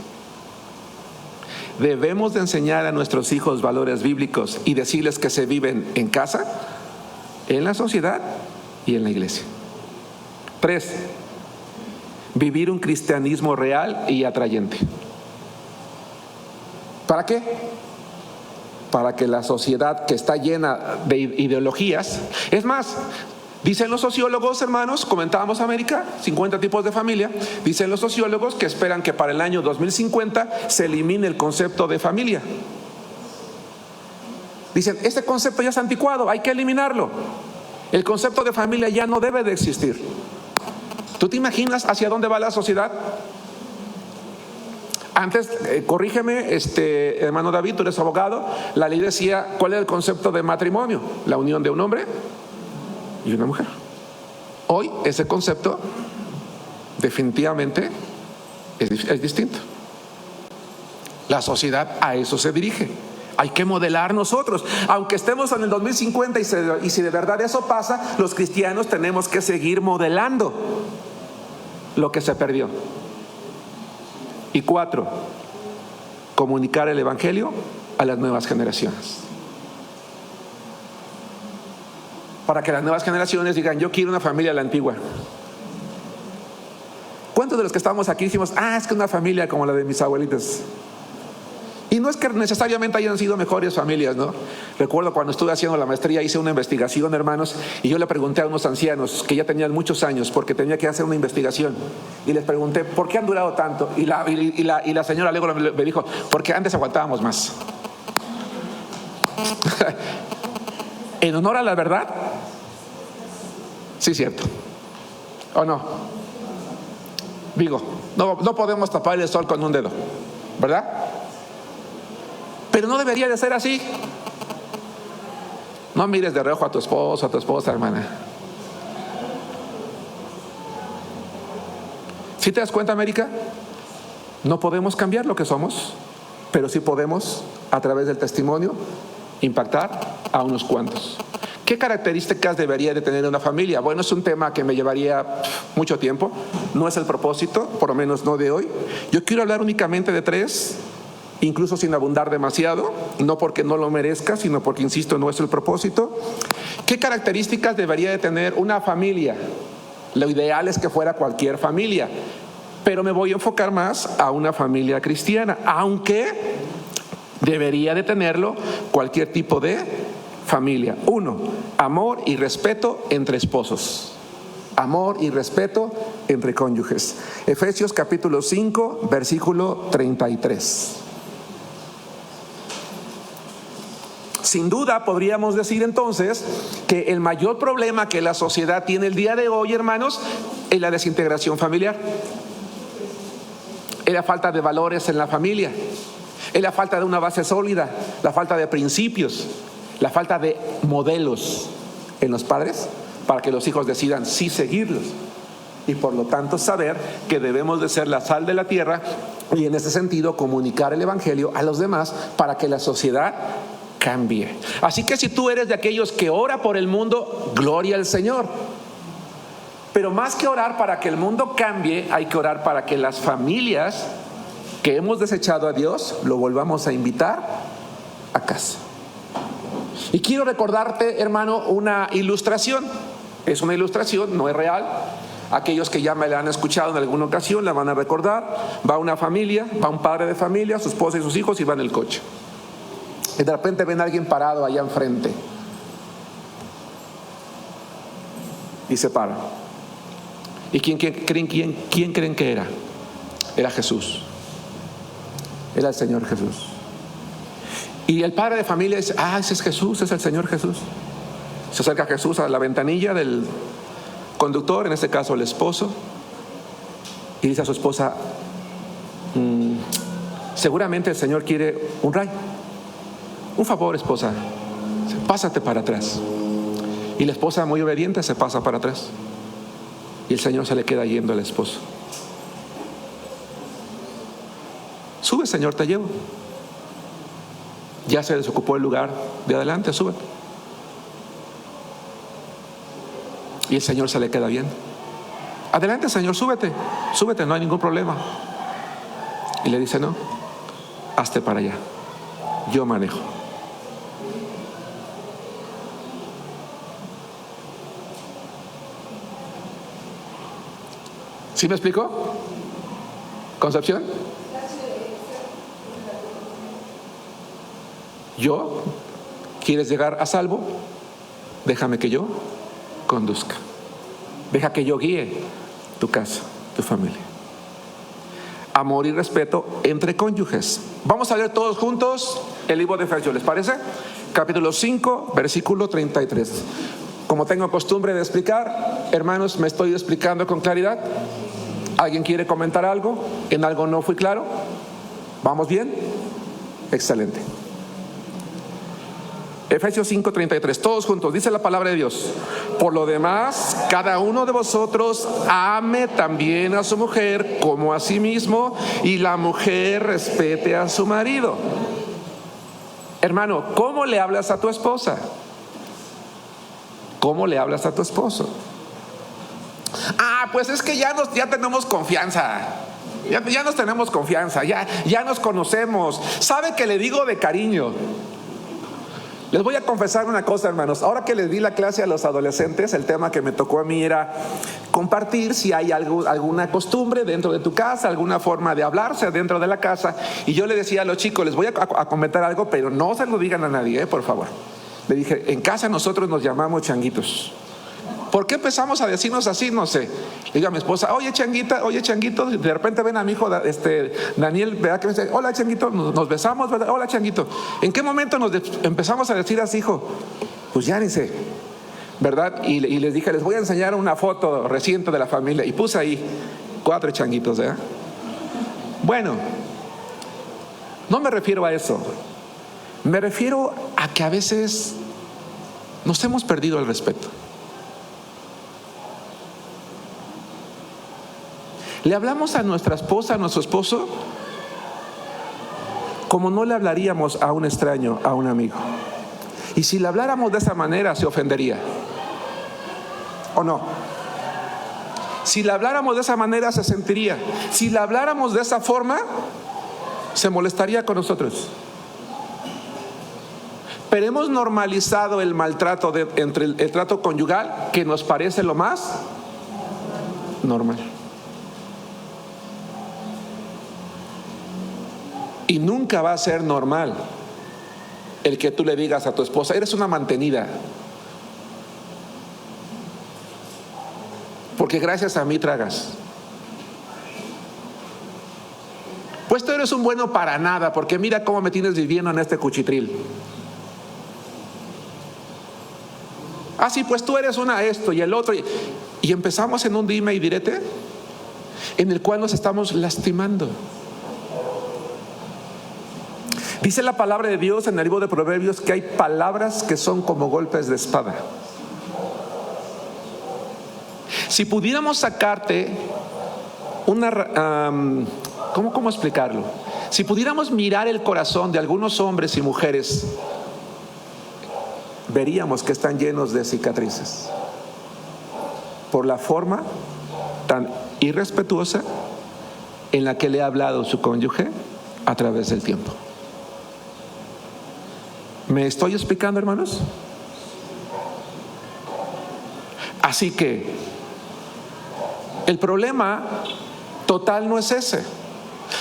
Debemos de enseñar a nuestros hijos valores bíblicos y decirles que se viven en casa, en la sociedad y en la iglesia. 3, vivir un cristianismo real y atrayente. ¿Para qué? Para que la sociedad que está llena de ideologías, es más, dicen los sociólogos, hermanos, comentábamos América, 50 tipos de familia, dicen los sociólogos que esperan que para el año 2050 se elimine el concepto de familia. Dicen, este concepto ya es anticuado, hay que eliminarlo. El concepto de familia ya no debe de existir. ¿Tú te imaginas hacia dónde va la sociedad? Antes, corrígeme, hermano David, tú eres abogado, la ley decía, ¿cuál es el concepto de matrimonio? La unión de un hombre y una mujer. Hoy ese concepto definitivamente es distinto. La sociedad a eso se dirige. Hay que modelar nosotros. Aunque estemos en el 2050 y si de verdad eso pasa, los cristianos tenemos que seguir modelando lo que se perdió. Y 4, comunicar el evangelio a las nuevas generaciones. Para que las nuevas generaciones digan: yo quiero una familia a la antigua. ¿Cuántos de los que estamos aquí dijimos: es que una familia como la de mis abuelitas? Y no es que necesariamente hayan sido mejores familias, ¿no? Recuerdo cuando estuve haciendo la maestría, hice una investigación, hermanos, y yo le pregunté a unos ancianos que ya tenían muchos años, porque tenía que hacer una investigación, y les pregunté: ¿por qué han durado tanto? Y la señora luego me dijo: porque antes aguantábamos más. En honor a la verdad, sí, cierto. ¿O no? Digo, no podemos tapar el sol con un dedo, ¿verdad? Pero no debería de ser así. No mires de reojo a tu esposo, a tu esposa, hermana. ¿Sí te das cuenta, América? No podemos cambiar lo que somos, pero sí podemos, a través del testimonio, impactar a unos cuantos. ¿Qué características debería de tener una familia? Bueno, es un tema que me llevaría mucho tiempo. No es el propósito, por lo menos no de hoy. Yo quiero hablar únicamente de 3, incluso sin abundar demasiado, no porque no lo merezca, sino porque, insisto, no es el propósito. ¿Qué características debería de tener una familia? Lo ideal es que fuera cualquier familia, pero me voy a enfocar más a una familia cristiana, aunque debería de tenerlo cualquier tipo de familia. 1, amor y respeto entre esposos. Amor y respeto entre cónyuges. Efesios capítulo 5, versículo 33. Sin duda podríamos decir entonces que el mayor problema que la sociedad tiene el día de hoy, hermanos, es la desintegración familiar. Es la falta de valores en la familia. Es la falta de una base sólida, la falta de principios, la falta de modelos en los padres para que los hijos decidan sí seguirlos. Y por lo tanto saber que debemos de ser la sal de la tierra y en ese sentido comunicar el evangelio a los demás para que la sociedad cambie. Así que si tú eres de aquellos que ora por el mundo, gloria al Señor. Pero más que orar para que el mundo cambie, hay que orar para que las familias que hemos desechado a Dios lo volvamos a invitar a casa. Y quiero recordarte, hermano, una ilustración. Es una ilustración, no es real. Aquellos que ya me la han escuchado en alguna ocasión la van a recordar. Va una familia, va un padre de familia, su esposa y sus hijos, y van en el coche. Y de repente ven a alguien parado allá enfrente y se para. ¿Y quién creen que era? Era Jesús. Era el Señor Jesús. Y el padre de familia dice: ese es Jesús, es el Señor Jesús. Se acerca a Jesús a la ventanilla del conductor, en este caso el esposo, y dice a su esposa: seguramente el Señor quiere un ray. Un favor, esposa, pásate para atrás. Y la esposa, muy obediente, se pasa para atrás. Y el Señor se le queda yendo al esposo. Sube, Señor, te llevo. Ya se desocupó el lugar de adelante, sube. Y el Señor se le queda viendo. Adelante, Señor, súbete, no hay ningún problema. Y le dice: no, hazte para allá, yo manejo. ¿Sí me explicó? ¿Concepción? ¿Quieres llegar a salvo? Déjame que yo conduzca. Deja que yo guíe tu casa, tu familia. Amor y respeto entre cónyuges. Vamos a leer todos juntos el libro de Efesios, ¿les parece? Capítulo 5, versículo 33. Como tengo costumbre de explicar, hermanos, ¿me estoy explicando con claridad? ¿Alguien quiere comentar algo? ¿En algo no fui claro? ¿Vamos bien? Excelente. Efesios 5:33, todos juntos, dice la palabra de Dios: por lo demás, cada uno de vosotros ame también a su mujer como a sí mismo, y la mujer respete a su marido. Hermano, ¿cómo le hablas a tu esposa? ¿Cómo le hablas a tu esposo? Pues es que ya tenemos confianza. Ya nos tenemos confianza, ya nos conocemos. ¿Sabe que le digo de cariño? Les voy a confesar una cosa, hermanos. Ahora que les di la clase a los adolescentes, el tema que me tocó a mí era compartir si hay alguna costumbre dentro de tu casa, alguna forma de hablarse dentro de la casa. Y yo le decía a los chicos, les voy a comentar algo, pero no se lo digan a nadie, por favor. Le dije, en casa nosotros nos llamamos changuitos. ¿Por qué empezamos a decirnos así? No sé. Le digo a mi esposa, oye changuito, de repente ven a mi hijo Daniel, ¿verdad? Que me dice, hola changuito, nos besamos, ¿verdad? Hola changuito. ¿En qué momento nos empezamos a decir así, hijo? Pues ya ni sé, ¿verdad? Y les dije, les voy a enseñar una foto reciente de la familia, y puse ahí 4 changuitos, ¿verdad? Bueno, no me refiero a eso. Me refiero a que a veces nos hemos perdido el respeto. Le hablamos a nuestra esposa, a nuestro esposo, como no le hablaríamos a un extraño, a un amigo. Y si le habláramos de esa manera, se ofendería. ¿O no? Si le habláramos de esa manera, se sentiría. Si le habláramos de esa forma, se molestaría con nosotros. Pero hemos normalizado el maltrato entre el trato conyugal, que nos parece lo más normal. Y nunca va a ser normal el que tú le digas a tu esposa, eres una mantenida, porque gracias a mí tragas. Pues tú eres un bueno para nada, porque mira cómo me tienes viviendo en este cuchitril. Sí, pues tú eres una esto y el otro. Y empezamos en un dime y direte en el cual nos estamos lastimando. Dice la palabra de Dios en el libro de Proverbios que hay palabras que son como golpes de espada. Si pudiéramos sacarte ¿cómo explicarlo? Si pudiéramos mirar el corazón de algunos hombres y mujeres, veríamos que están llenos de cicatrices por la forma tan irrespetuosa en la que le ha hablado su cónyuge a través del tiempo. ¿Me estoy explicando, hermanos? Así que el problema total no es ese.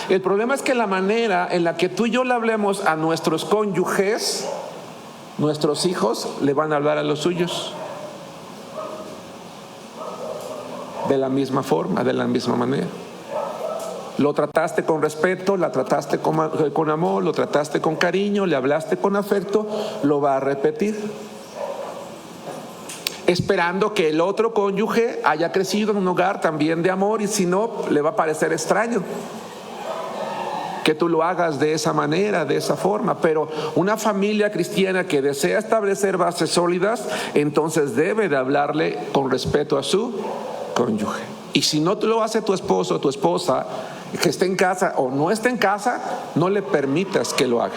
El problema es que la manera en la que tú y yo le hablemos a nuestros cónyuges, nuestros hijos le van a hablar a los suyos de la misma forma, de la misma manera. Lo trataste con respeto, la trataste con amor, lo trataste con cariño, le hablaste con afecto, lo va a repetir, esperando que el otro cónyuge haya crecido en un hogar también de amor, y si no, le va a parecer extraño que tú lo hagas de esa manera, de esa forma. Pero una familia cristiana que desea establecer bases sólidas, entonces debe de hablarle con respeto a su cónyuge. Y si no te lo hace tu esposo o tu esposa, que esté en casa o no esté en casa, no le permitas que lo haga.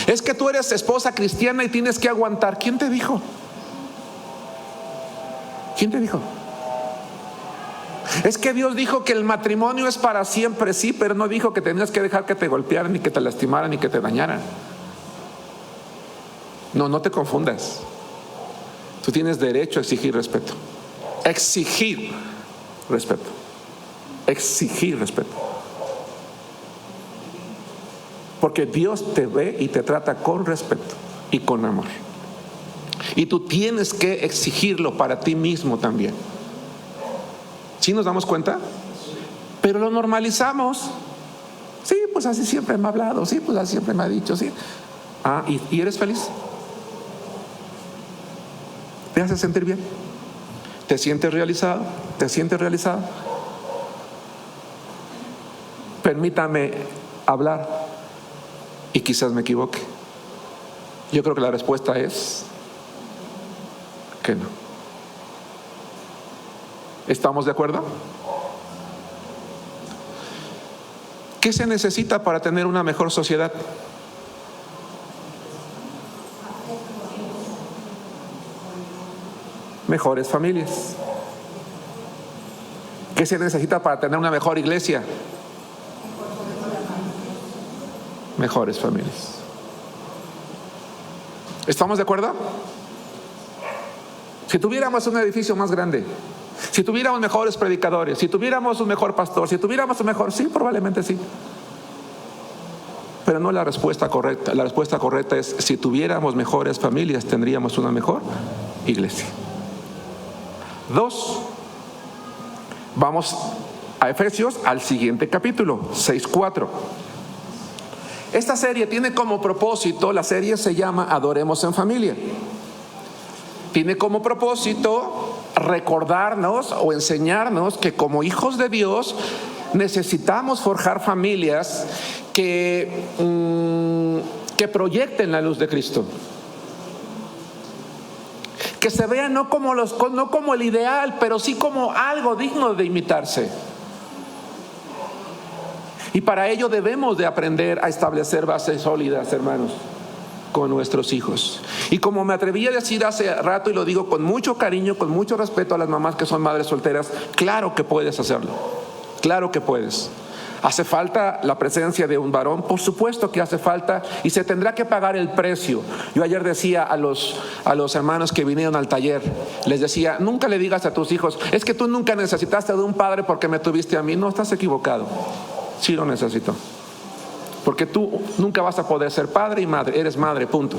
Es que tú eres esposa cristiana y tienes que aguantar. ¿Quién te dijo? ¿Quién te dijo? Es que Dios dijo que el matrimonio es para siempre, sí, pero no dijo que tenías que dejar que te golpearan, ni que te lastimaran, ni que te dañaran. No te confundas. Tú tienes derecho a exigir respeto. Exigir respeto. Exigir respeto. Porque Dios te ve y te trata con respeto y con amor. Y tú tienes que exigirlo para ti mismo también. ¿Sí nos damos cuenta? Pero lo normalizamos. Sí, pues así siempre me ha hablado. Sí, pues así siempre me ha dicho. Sí. ¿Y eres feliz? ¿Te hace sentir bien? ¿Te sientes realizado? ¿Te sientes realizado? Permítame hablar y quizás me equivoque. Yo creo que la respuesta es que no. ¿Estamos de acuerdo? ¿Qué se necesita para tener una mejor sociedad? Mejores familias. ¿Qué se necesita para tener una mejor iglesia? Mejores familias. ¿Estamos de acuerdo? Si tuviéramos un edificio más grande, si tuviéramos mejores predicadores, si tuviéramos un mejor pastor, si tuviéramos un mejor... Sí, probablemente sí. Pero no la respuesta correcta. La respuesta correcta es: si tuviéramos mejores familias, tendríamos una mejor iglesia. 2. Vamos a Efesios, al siguiente capítulo, 6:4. Esta serie tiene como propósito, la serie se llama Adoremos en Familia. Tiene como propósito recordarnos o enseñarnos que como hijos de Dios necesitamos forjar familias que proyecten la luz de Cristo. Que se vean no como el ideal, pero sí como algo digno de imitarse. Y para ello debemos de aprender a establecer bases sólidas, hermanos, con nuestros hijos. Y como me atreví a decir hace rato, y lo digo con mucho cariño, con mucho respeto a las mamás que son madres solteras, claro que puedes hacerlo. Claro que puedes. ¿Hace falta la presencia de un varón? Por supuesto que hace falta, y se tendrá que pagar el precio. Yo ayer decía a los hermanos que vinieron al taller, les decía: nunca le digas a tus hijos: es que tú nunca necesitaste de un padre porque me tuviste a mí. No, estás equivocado. Sí lo necesito. Porque tú nunca vas a poder ser padre y madre. Eres madre, punto.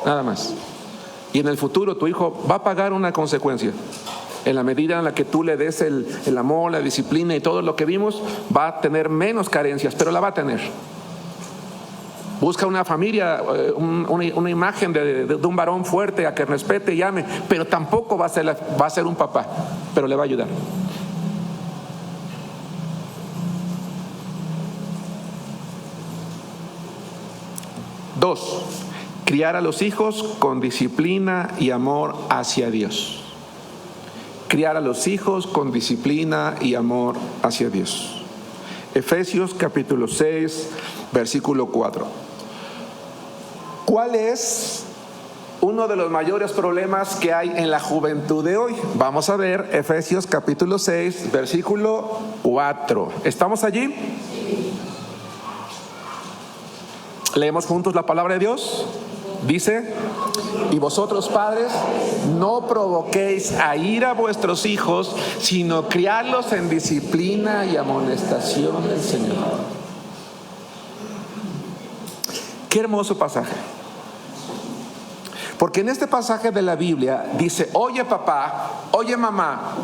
Nada más. Y en el futuro tu hijo va a pagar una consecuencia. En la medida en la que tú le des el amor, la disciplina y todo lo que vimos, va a tener menos carencias, pero la va a tener. Busca una familia, una imagen de un varón fuerte a que respete y ame, pero tampoco va a ser un papá, pero le va a ayudar. Dos, criar a los hijos con disciplina y amor hacia Dios. Criar a los hijos con disciplina y amor hacia Dios. Efesios capítulo 6, versículo 4. ¿Cuál es uno de los mayores problemas que hay en la juventud de hoy? Vamos a ver Efesios capítulo 6, versículo 4. ¿Estamos allí? Sí. ¿Leemos juntos la palabra de Dios? Dice: y vosotros, padres, no provoquéis a ira a vuestros hijos, sino criadlos en disciplina y amonestación del Señor. Qué hermoso pasaje. Porque en este pasaje de la Biblia dice: oye papá, oye mamá,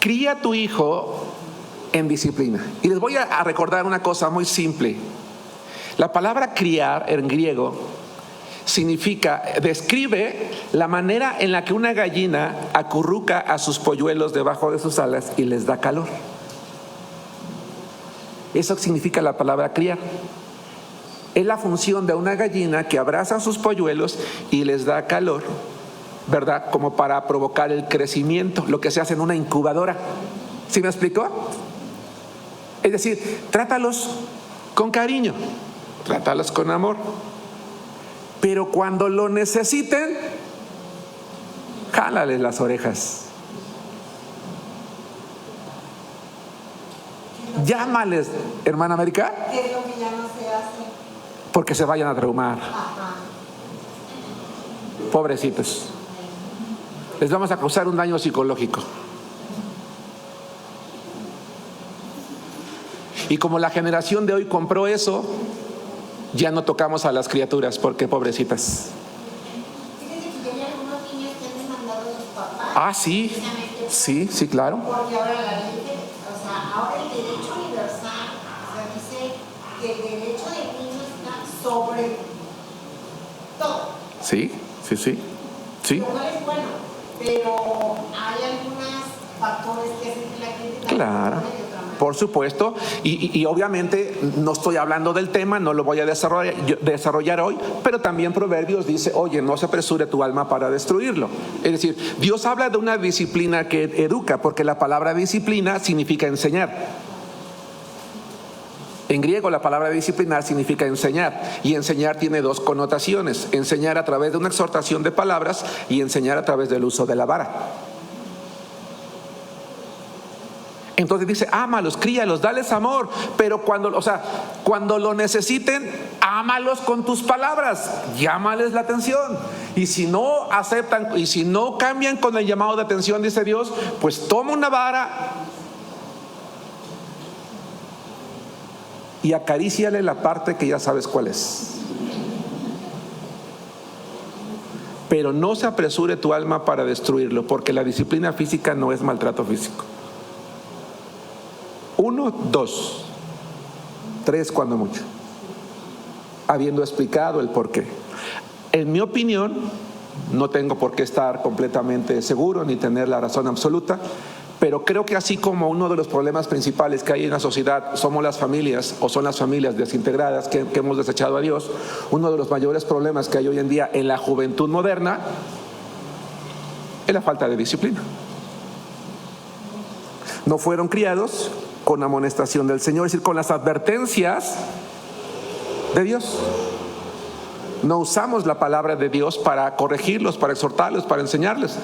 cría a tu hijo en disciplina. Y les voy a recordar una cosa muy simple. La palabra criar en griego describe la manera en la que una gallina acurruca a sus polluelos debajo de sus alas y les da calor. Eso significa la palabra criar. Es la función de una gallina que abraza a sus polluelos y les da calor, ¿verdad? Como para provocar el crecimiento, lo que se hace en una incubadora. ¿Sí me explicó? Es decir, trátalos con cariño, trátalos con amor. Pero cuando lo necesiten, jálales las orejas. Llámales, hermana América. ¿Qué es lo que ya no se hace? Porque se vayan a traumar. Ajá. Pobrecitos. Les vamos a causar un daño psicológico. Y como la generación de hoy compró eso, ya no tocamos a las criaturas, porque pobrecitas. Fíjense que ya hay algunos niños que han demandado a sus papás. Ah, sí. Sí, claro. Porque ahora la ley, ahora el derecho universal, dice que el derecho del niño está sobre todo. Sí. Lo cual es bueno, pero hay algunos factores que hacen que la gente Claro. de otra manera. por supuesto, y obviamente no estoy hablando del tema, no lo voy a desarrollar hoy, pero también Proverbios dice, oye, no se apresure tu alma para destruirlo. Es decir, Dios habla de una disciplina que educa, porque la palabra disciplina significa enseñar. En griego la palabra disciplinar significa enseñar, y enseñar tiene dos connotaciones: enseñar a través de una exhortación de palabras y enseñar a través del uso de la vara. Entonces dice, ámalos, críalos, dales amor, pero cuando lo necesiten, ámalos con tus palabras, llámales la atención. Y si no aceptan, y si no cambian con el llamado de atención, dice Dios, pues toma una vara y acaríciale la parte que ya sabes cuál es. Pero no se apresure tu alma para destruirlo, porque la disciplina física no es maltrato físico. 1, 2, 3 cuando mucho, habiendo explicado el por qué. En mi opinión, no tengo por qué estar completamente seguro ni tener la razón absoluta, pero creo que así como uno de los problemas principales que hay en la sociedad somos las familias, o son las familias desintegradas que hemos desechado a Dios, uno de los mayores problemas que hay hoy en día en la juventud moderna es la falta de disciplina. No fueron criados con amonestación del Señor, es decir, con las advertencias de Dios. No usamos la palabra de Dios para corregirlos, para exhortarlos, para enseñarles.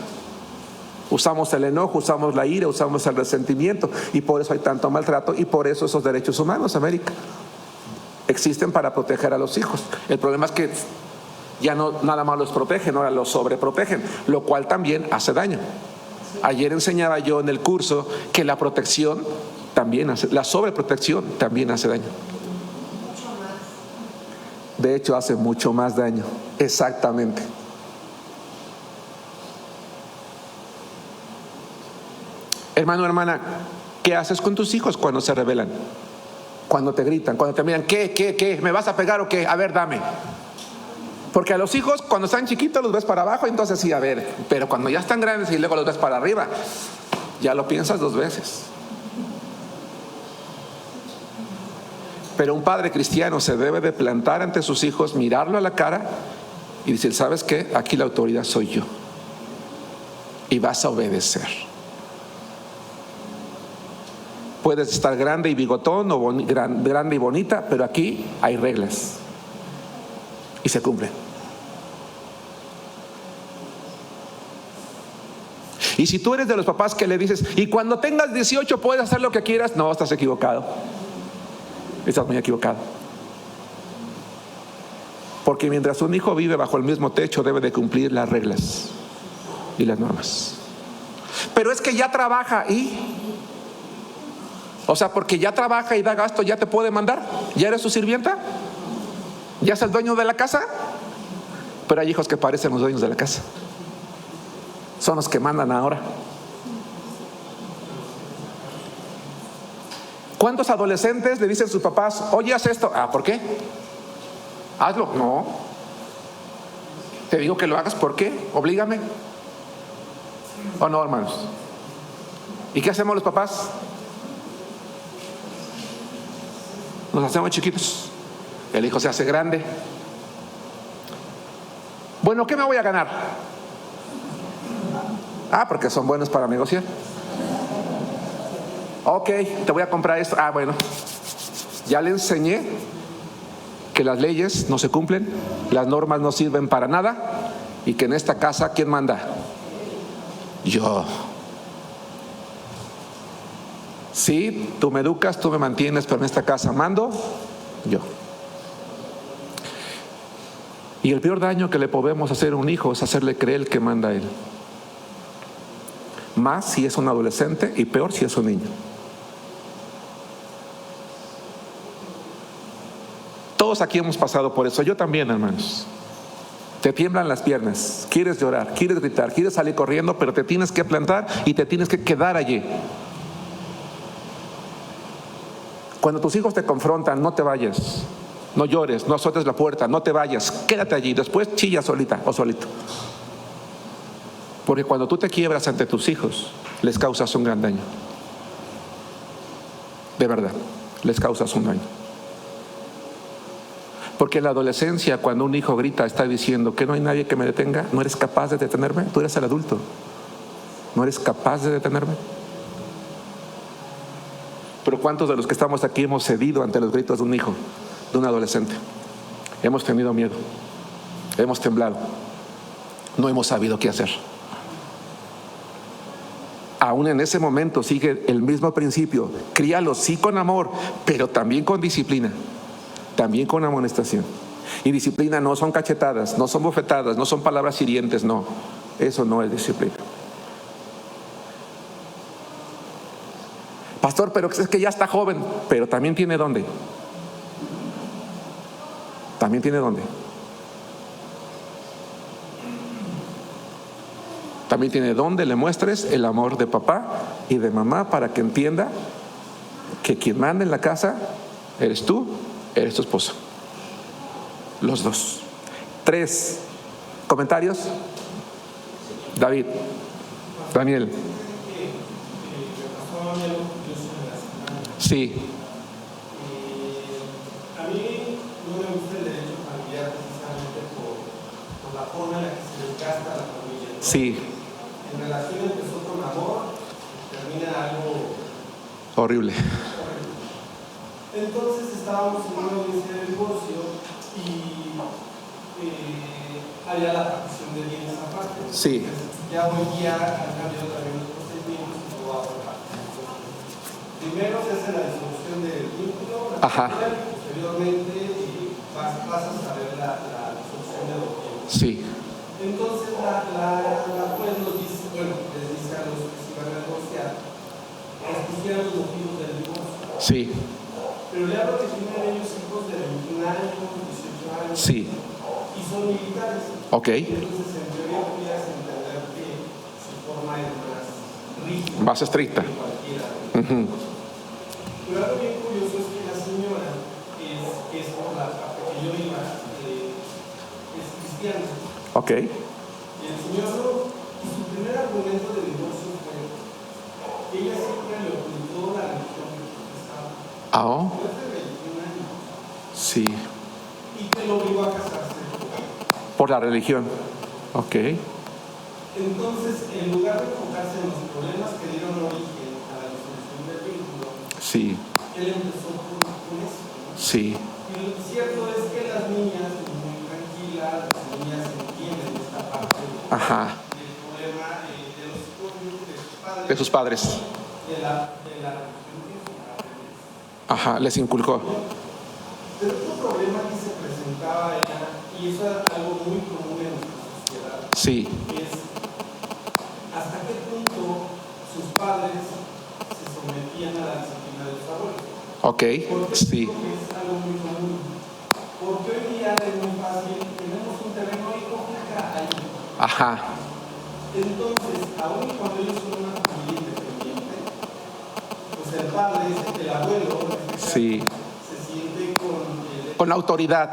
Usamos el enojo, usamos la ira, usamos el resentimiento, y por eso hay tanto maltrato, y por eso esos derechos humanos, América, existen para proteger a los hijos. El problema es que ya no nada más los protegen, ahora los sobreprotegen, lo cual también hace daño. Ayer enseñaba yo en el curso que la protección también hace, la sobreprotección también hace daño. De hecho, hace mucho más daño. Exactamente. Hermano, hermana, ¿qué haces con tus hijos cuando se rebelan? Cuando te gritan, cuando te miran, ¿qué? ¿Me vas a pegar o qué? A ver, dame. Porque a los hijos, cuando están chiquitos, los ves para abajo, entonces sí, a ver. Pero cuando ya están grandes y luego los ves para arriba, ya lo piensas 2 veces. Pero un padre cristiano se debe de plantar ante sus hijos, mirarlo a la cara y decir, ¿sabes qué? Aquí la autoridad soy yo. Y vas a obedecer. Puedes estar grande y bigotón o grande y bonita, pero aquí hay reglas. Y se cumplen. Y si tú eres de los papás que le dices, y cuando tengas 18 puedes hacer lo que quieras, no, estás equivocado. Estás muy equivocado. Porque mientras un hijo vive bajo el mismo techo, debe de cumplir las reglas y las normas. Pero es que ya trabaja porque ya trabaja y da gasto, ¿ya te puede mandar? ¿Ya eres su sirvienta? ¿Ya es el dueño de la casa? Pero hay hijos que parecen los dueños de la casa. Son los que mandan ahora. ¿Cuántos adolescentes le dicen a sus papás, oye, haz esto? ¿Por qué? Hazlo. No. Te digo que lo hagas, ¿por qué? Oblígame. ¿O no, hermanos? ¿Y qué hacemos los papás? Nos hacemos chiquitos. El hijo se hace grande. Bueno, ¿qué me voy a ganar? Porque son buenos para negociar. Ok, te voy a comprar esto. Bueno, ya le enseñé que las leyes no se cumplen, las normas no sirven para nada, y que en esta casa, ¿quién manda? Yo. Sí, tú me educas, tú me mantienes, pero en esta casa mando yo. Y el peor daño que le podemos hacer a un hijo es hacerle creer que manda él. Más si es un adolescente y peor si es un niño. Todos aquí hemos pasado por eso, yo también, hermanos. Te tiemblan las piernas, quieres llorar, quieres gritar, quieres salir corriendo, pero te tienes que plantar y te tienes que quedar allí. Cuando tus hijos te confrontan, no te vayas, no llores, no azotes la puerta, no te vayas, quédate allí, después chilla solita o solito. Porque cuando tú te quiebras ante tus hijos, les causas un gran daño. De verdad, les causas un daño. Porque en la adolescencia, cuando un hijo grita, está diciendo que no hay nadie que me detenga, no eres capaz de detenerme. Tú eres el adulto, no eres capaz de detenerme. Pero ¿cuántos de los que estamos aquí hemos cedido ante los gritos de un hijo, de un adolescente? Hemos tenido miedo, hemos temblado, no hemos sabido qué hacer. Aún en ese momento sigue el mismo principio: críalos sí con amor, pero también con disciplina, también con amonestación. Y disciplina no son cachetadas, no son bofetadas, no son palabras hirientes, no, eso no es disciplina. Pastor, pero es que ya está joven, pero también tiene dónde. También tiene dónde. También tiene dónde le muestres el amor de papá y de mamá, para que entienda que quien manda en la casa eres tú, eres tu esposa. Los dos. 3 comentarios. David, Daniel. Sí. A mí no me gusta el derecho familiar precisamente por la forma en la que se desgasta la familia, ¿no? Sí. En relación empezó con amor, termina algo Horrible. Entonces estábamos en una audiencia de divorcio y había la partición de bienes aparte. Sí. Entonces, ya hoy día han cambiado también los procedimientos y todo va por partición. Primero se hace la disolución del vínculo, y posteriormente vas a saber la disolución de los bienes. Sí. Entonces la juez nos dice, bueno, les dice a los que se iban a divorciar, expusieran los motivos del divorcio. Sí. Pero le hablo que tienen ellos hijos de 21 años, 18 años. Sí. Y son militares. Ok. Entonces, en teoría, podrías entender que su forma es más rígida. Más estricta. Que cualquiera. Pero algo bien curioso es que la señora es por la parte que yo iba, es cristiana. Ok. Y el señor, y su primer argumento de divorcio fue que ella siempre le ocultó la religión que profesaba. Ah, oh. Después de 21 años. Sí. Y que lo obligó a casarse. Por la religión. Ok. Entonces, en lugar de enfocarse en los problemas que dieron origen a la disolución del vínculo, Sí. él empezó con eso, ¿no? Sí. Y lo cierto es que las niñas, muy tranquilas, las niñas entienden esta parte del problema de los hijos de sus padres. De la religión que sus padres. Les inculcó. Pero otro problema que se presentaba era, y eso era algo muy común en nuestra sociedad, Sí. es hasta qué punto sus padres se sometían a la disciplina de los abuelos. Ok. Porque Sí. es algo muy común. Porque hoy día es muy fácil, tenemos un terreno y coja ahí. Entonces, aún cuando ellos son una familia independiente, pues el padre, el abuelo, Sí. se siente Con la autoridad.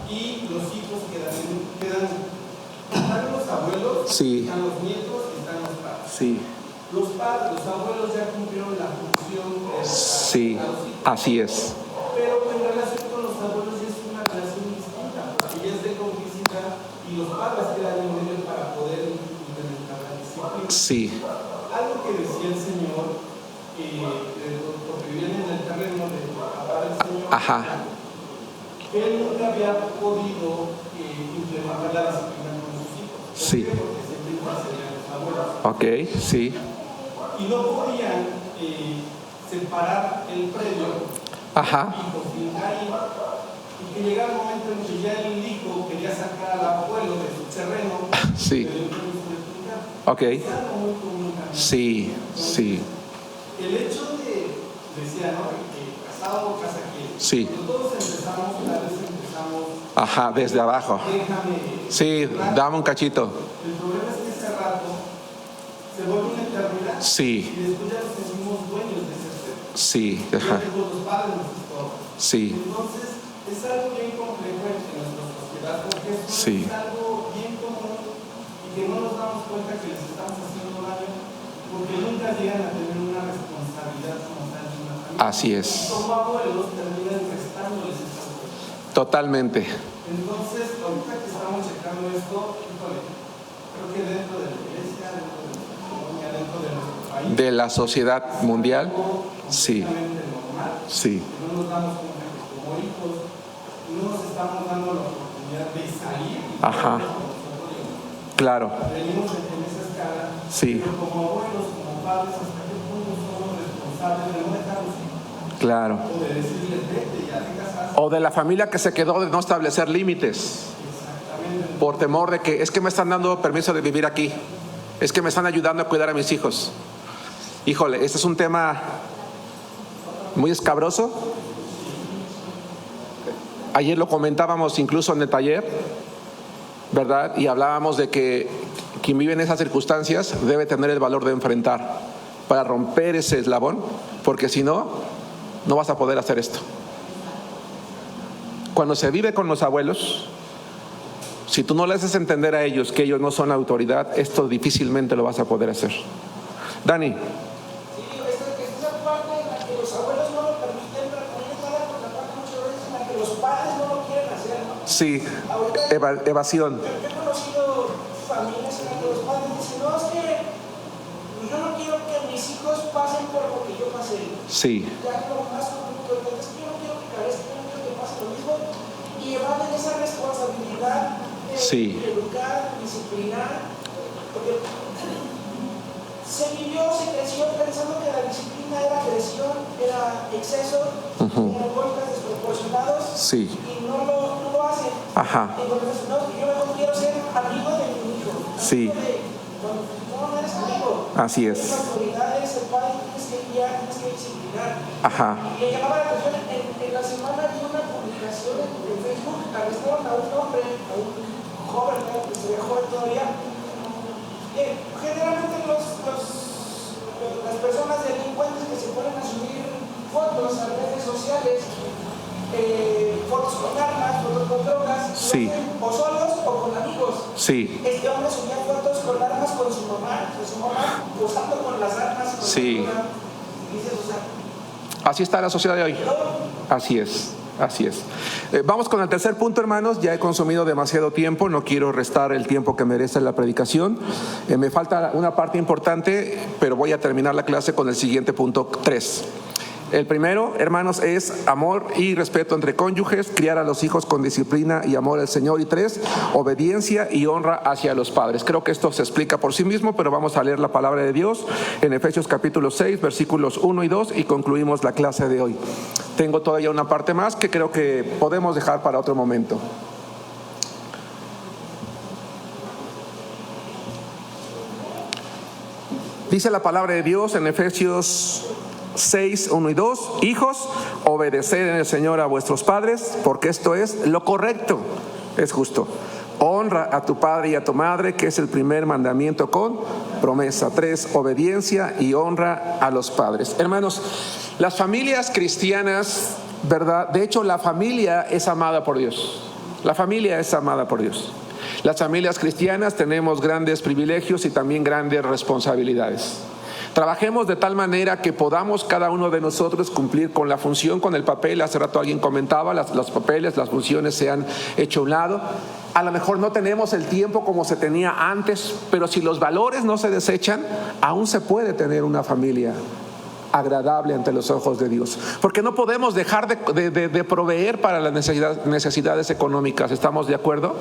y los hijos están los abuelos, Sí. están los nietos y están los padres. Sí. Los abuelos ya cumplieron la función Sí. a los hijos. Así es. Pero en relación con los abuelos ya es una relación distinta, porque ya es de complicidad y los padres quedan en medio para poder implementar la disciplina. Sí. Algo que decía el Señor, porque viene en el terreno de papá del Señor, que él nunca había podido implementar la disciplina con sus hijos. Sí. Porque siempre intercedían los abuelos. Ok, sí. Y no podían separar el predio y cocinar ahí. Y que llegara el momento en que ya el hijo quería sacar al abuelo de su terreno. Sí. Ok. Es algo muy común también. Sí, sí. El hecho de, decía, ¿no? Que casado o casa que Sí. cuando todos empezamos, una vez empezamos. Desde abajo. Déjame. Sí, dame un cachito. El problema es que ese rato se vuelve una eternidad. Sí. Y después ya nos sentimos dueños de ese ser. Sí. Los padres nos estorban. Sí. Entonces, es algo bien complejo en nuestra sociedad porque es algo bien común y que no nos damos cuenta que les estamos haciendo daño porque nunca llegan a tener una responsabilidad como tal de una familia. Así es. Como abuelos terminan prestándoles estas cosas. Totalmente. Entonces, ahorita que estamos checando esto, híjole, creo que dentro de la iglesia, dentro de nuestra colonia, dentro de nuestro país, De la sociedad mundial, sí, normal, sí, que no nos damos cuenta que como hijos no nos estamos dando la oportunidad de salir y ajá, claro, venimos en esa escala, sí, pero como abuelos, como padres, hasta qué punto somos responsables de no dejarlos ir, claro. o de decirles vete, ya te casaste. O de la familia que se quedó de no establecer límites por temor de que es que me están dando permiso de vivir aquí, es que me están ayudando a cuidar a mis hijos. Híjole, este es un tema muy escabroso. Ayer lo comentábamos incluso en el taller, ¿verdad? Y hablábamos de que quien vive en esas circunstancias debe tener el valor de enfrentar para romper ese eslabón, porque si no, no vas a poder hacer esto. Cuando se vive con los abuelos, si tú no les haces entender a ellos que ellos no son la autoridad, esto difícilmente lo vas a poder hacer. Dani. Esa parte en la que los abuelos no lo permiten, pero también está la contraparte muchas veces en la que los padres no lo quieren hacer, ¿no? Sí, evasión. Yo he conocido familias en las que los padres dicen, no, es que yo no quiero que mis hijos pasen por lo que yo pasé. Sí. Ya lo más común que es que yo no quiero que carezcan, yo no quiero que pase lo mismo, y evaden esa responsabilidad sí. de educar, disciplinar, porque se vivió, se creció pensando que la disciplina era agresión, era exceso, eran golpes desproporcionados, sí. y no lo hacen. Ajá. Entonces, no, yo mejor quiero ser amigo de mi hijo. Sí. No eres amigo. Así es. Tienes autoridades, el padre tienes que guiar, tienes que disciplinar. Ajá. Y me llamaba la atención, en la semana vi una publicación en Facebook, arrestaron a un hombre, a un joven, que se ve joven todavía. Generalmente las personas delincuentes que se ponen a subir fotos a redes sociales, fotos con armas, fotos con drogas, sí. o solos o con amigos. Sí. Este hombre subía fotos con armas con su mamá posando con las armas. Con sí. Dices, o sea, así está la sociedad de hoy. Así es. Así es. Vamos con el tercer punto, hermanos. Ya he consumido demasiado tiempo, no quiero restar el tiempo que merece la predicación. Me falta una parte importante, pero voy a terminar la clase con el siguiente punto 3. El primero, hermanos, es amor y respeto entre cónyuges, criar a los hijos con disciplina y amor al Señor. Y 3, obediencia y honra hacia los padres. Creo que esto se explica por sí mismo, pero vamos a leer la palabra de Dios en Efesios capítulo 6, versículos 1 y 2 y concluimos la clase de hoy. Tengo todavía una parte más que creo que podemos dejar para otro momento. Dice la palabra de Dios en Efesios 6, 1 y 2, hijos, obedeced en el Señor a vuestros padres, porque esto es lo correcto, es justo. Honra a tu padre y a tu madre, que es el primer mandamiento con promesa. 3, obediencia y honra a los padres. Hermanos, las familias cristianas, ¿verdad? De hecho, la familia es amada por Dios. La familia es amada por Dios. Las familias cristianas tenemos grandes privilegios y también grandes responsabilidades. Trabajemos de tal manera que podamos cada uno de nosotros cumplir con la función, con el papel. Hace rato alguien comentaba, los papeles, las funciones se han hecho a un lado. A lo mejor no tenemos el tiempo como se tenía antes, pero si los valores no se desechan, aún se puede tener una familia agradable ante los ojos de Dios. Porque no podemos dejar de proveer para las necesidades económicas. ¿Estamos de acuerdo?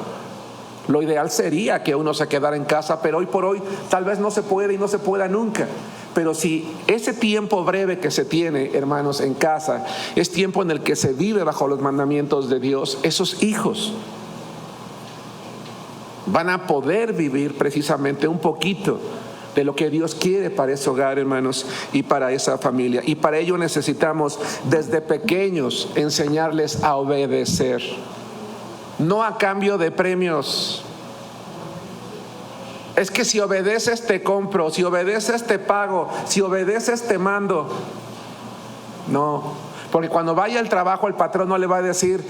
Lo ideal sería que uno se quedara en casa, pero hoy por hoy tal vez no se puede y no se pueda nunca. Pero si ese tiempo breve que se tiene, hermanos, en casa, es tiempo en el que se vive bajo los mandamientos de Dios, esos hijos van a poder vivir precisamente un poquito de lo que Dios quiere para ese hogar, hermanos, y para esa familia. Y para ello necesitamos desde pequeños enseñarles a obedecer. No a cambio de premios. Es que si obedeces te compro, si obedeces te pago, si obedeces te mando. No, porque cuando vaya al trabajo el patrón no le va a decir: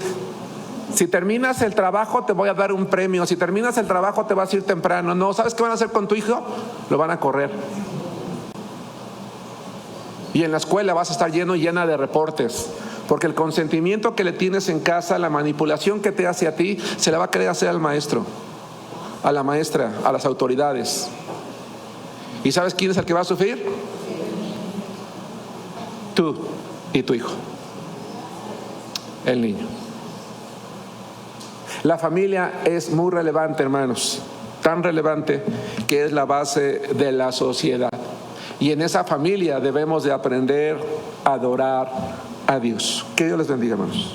si terminas el trabajo te voy a dar un premio, si terminas el trabajo te vas a ir temprano. No, ¿sabes qué van a hacer con tu hijo? Lo van a correr. Y en la escuela vas a estar lleno y llena de reportes. Porque el consentimiento que le tienes en casa, la manipulación que te hace a ti, se la va a querer hacer al maestro, a la maestra, a las autoridades. ¿Y sabes quién es el que va a sufrir? Tú y tu hijo, el niño. La familia es muy relevante, hermanos, tan relevante que es la base de la sociedad. Y en esa familia debemos de aprender a adorar a Dios. Que Dios les bendiga, hermanos.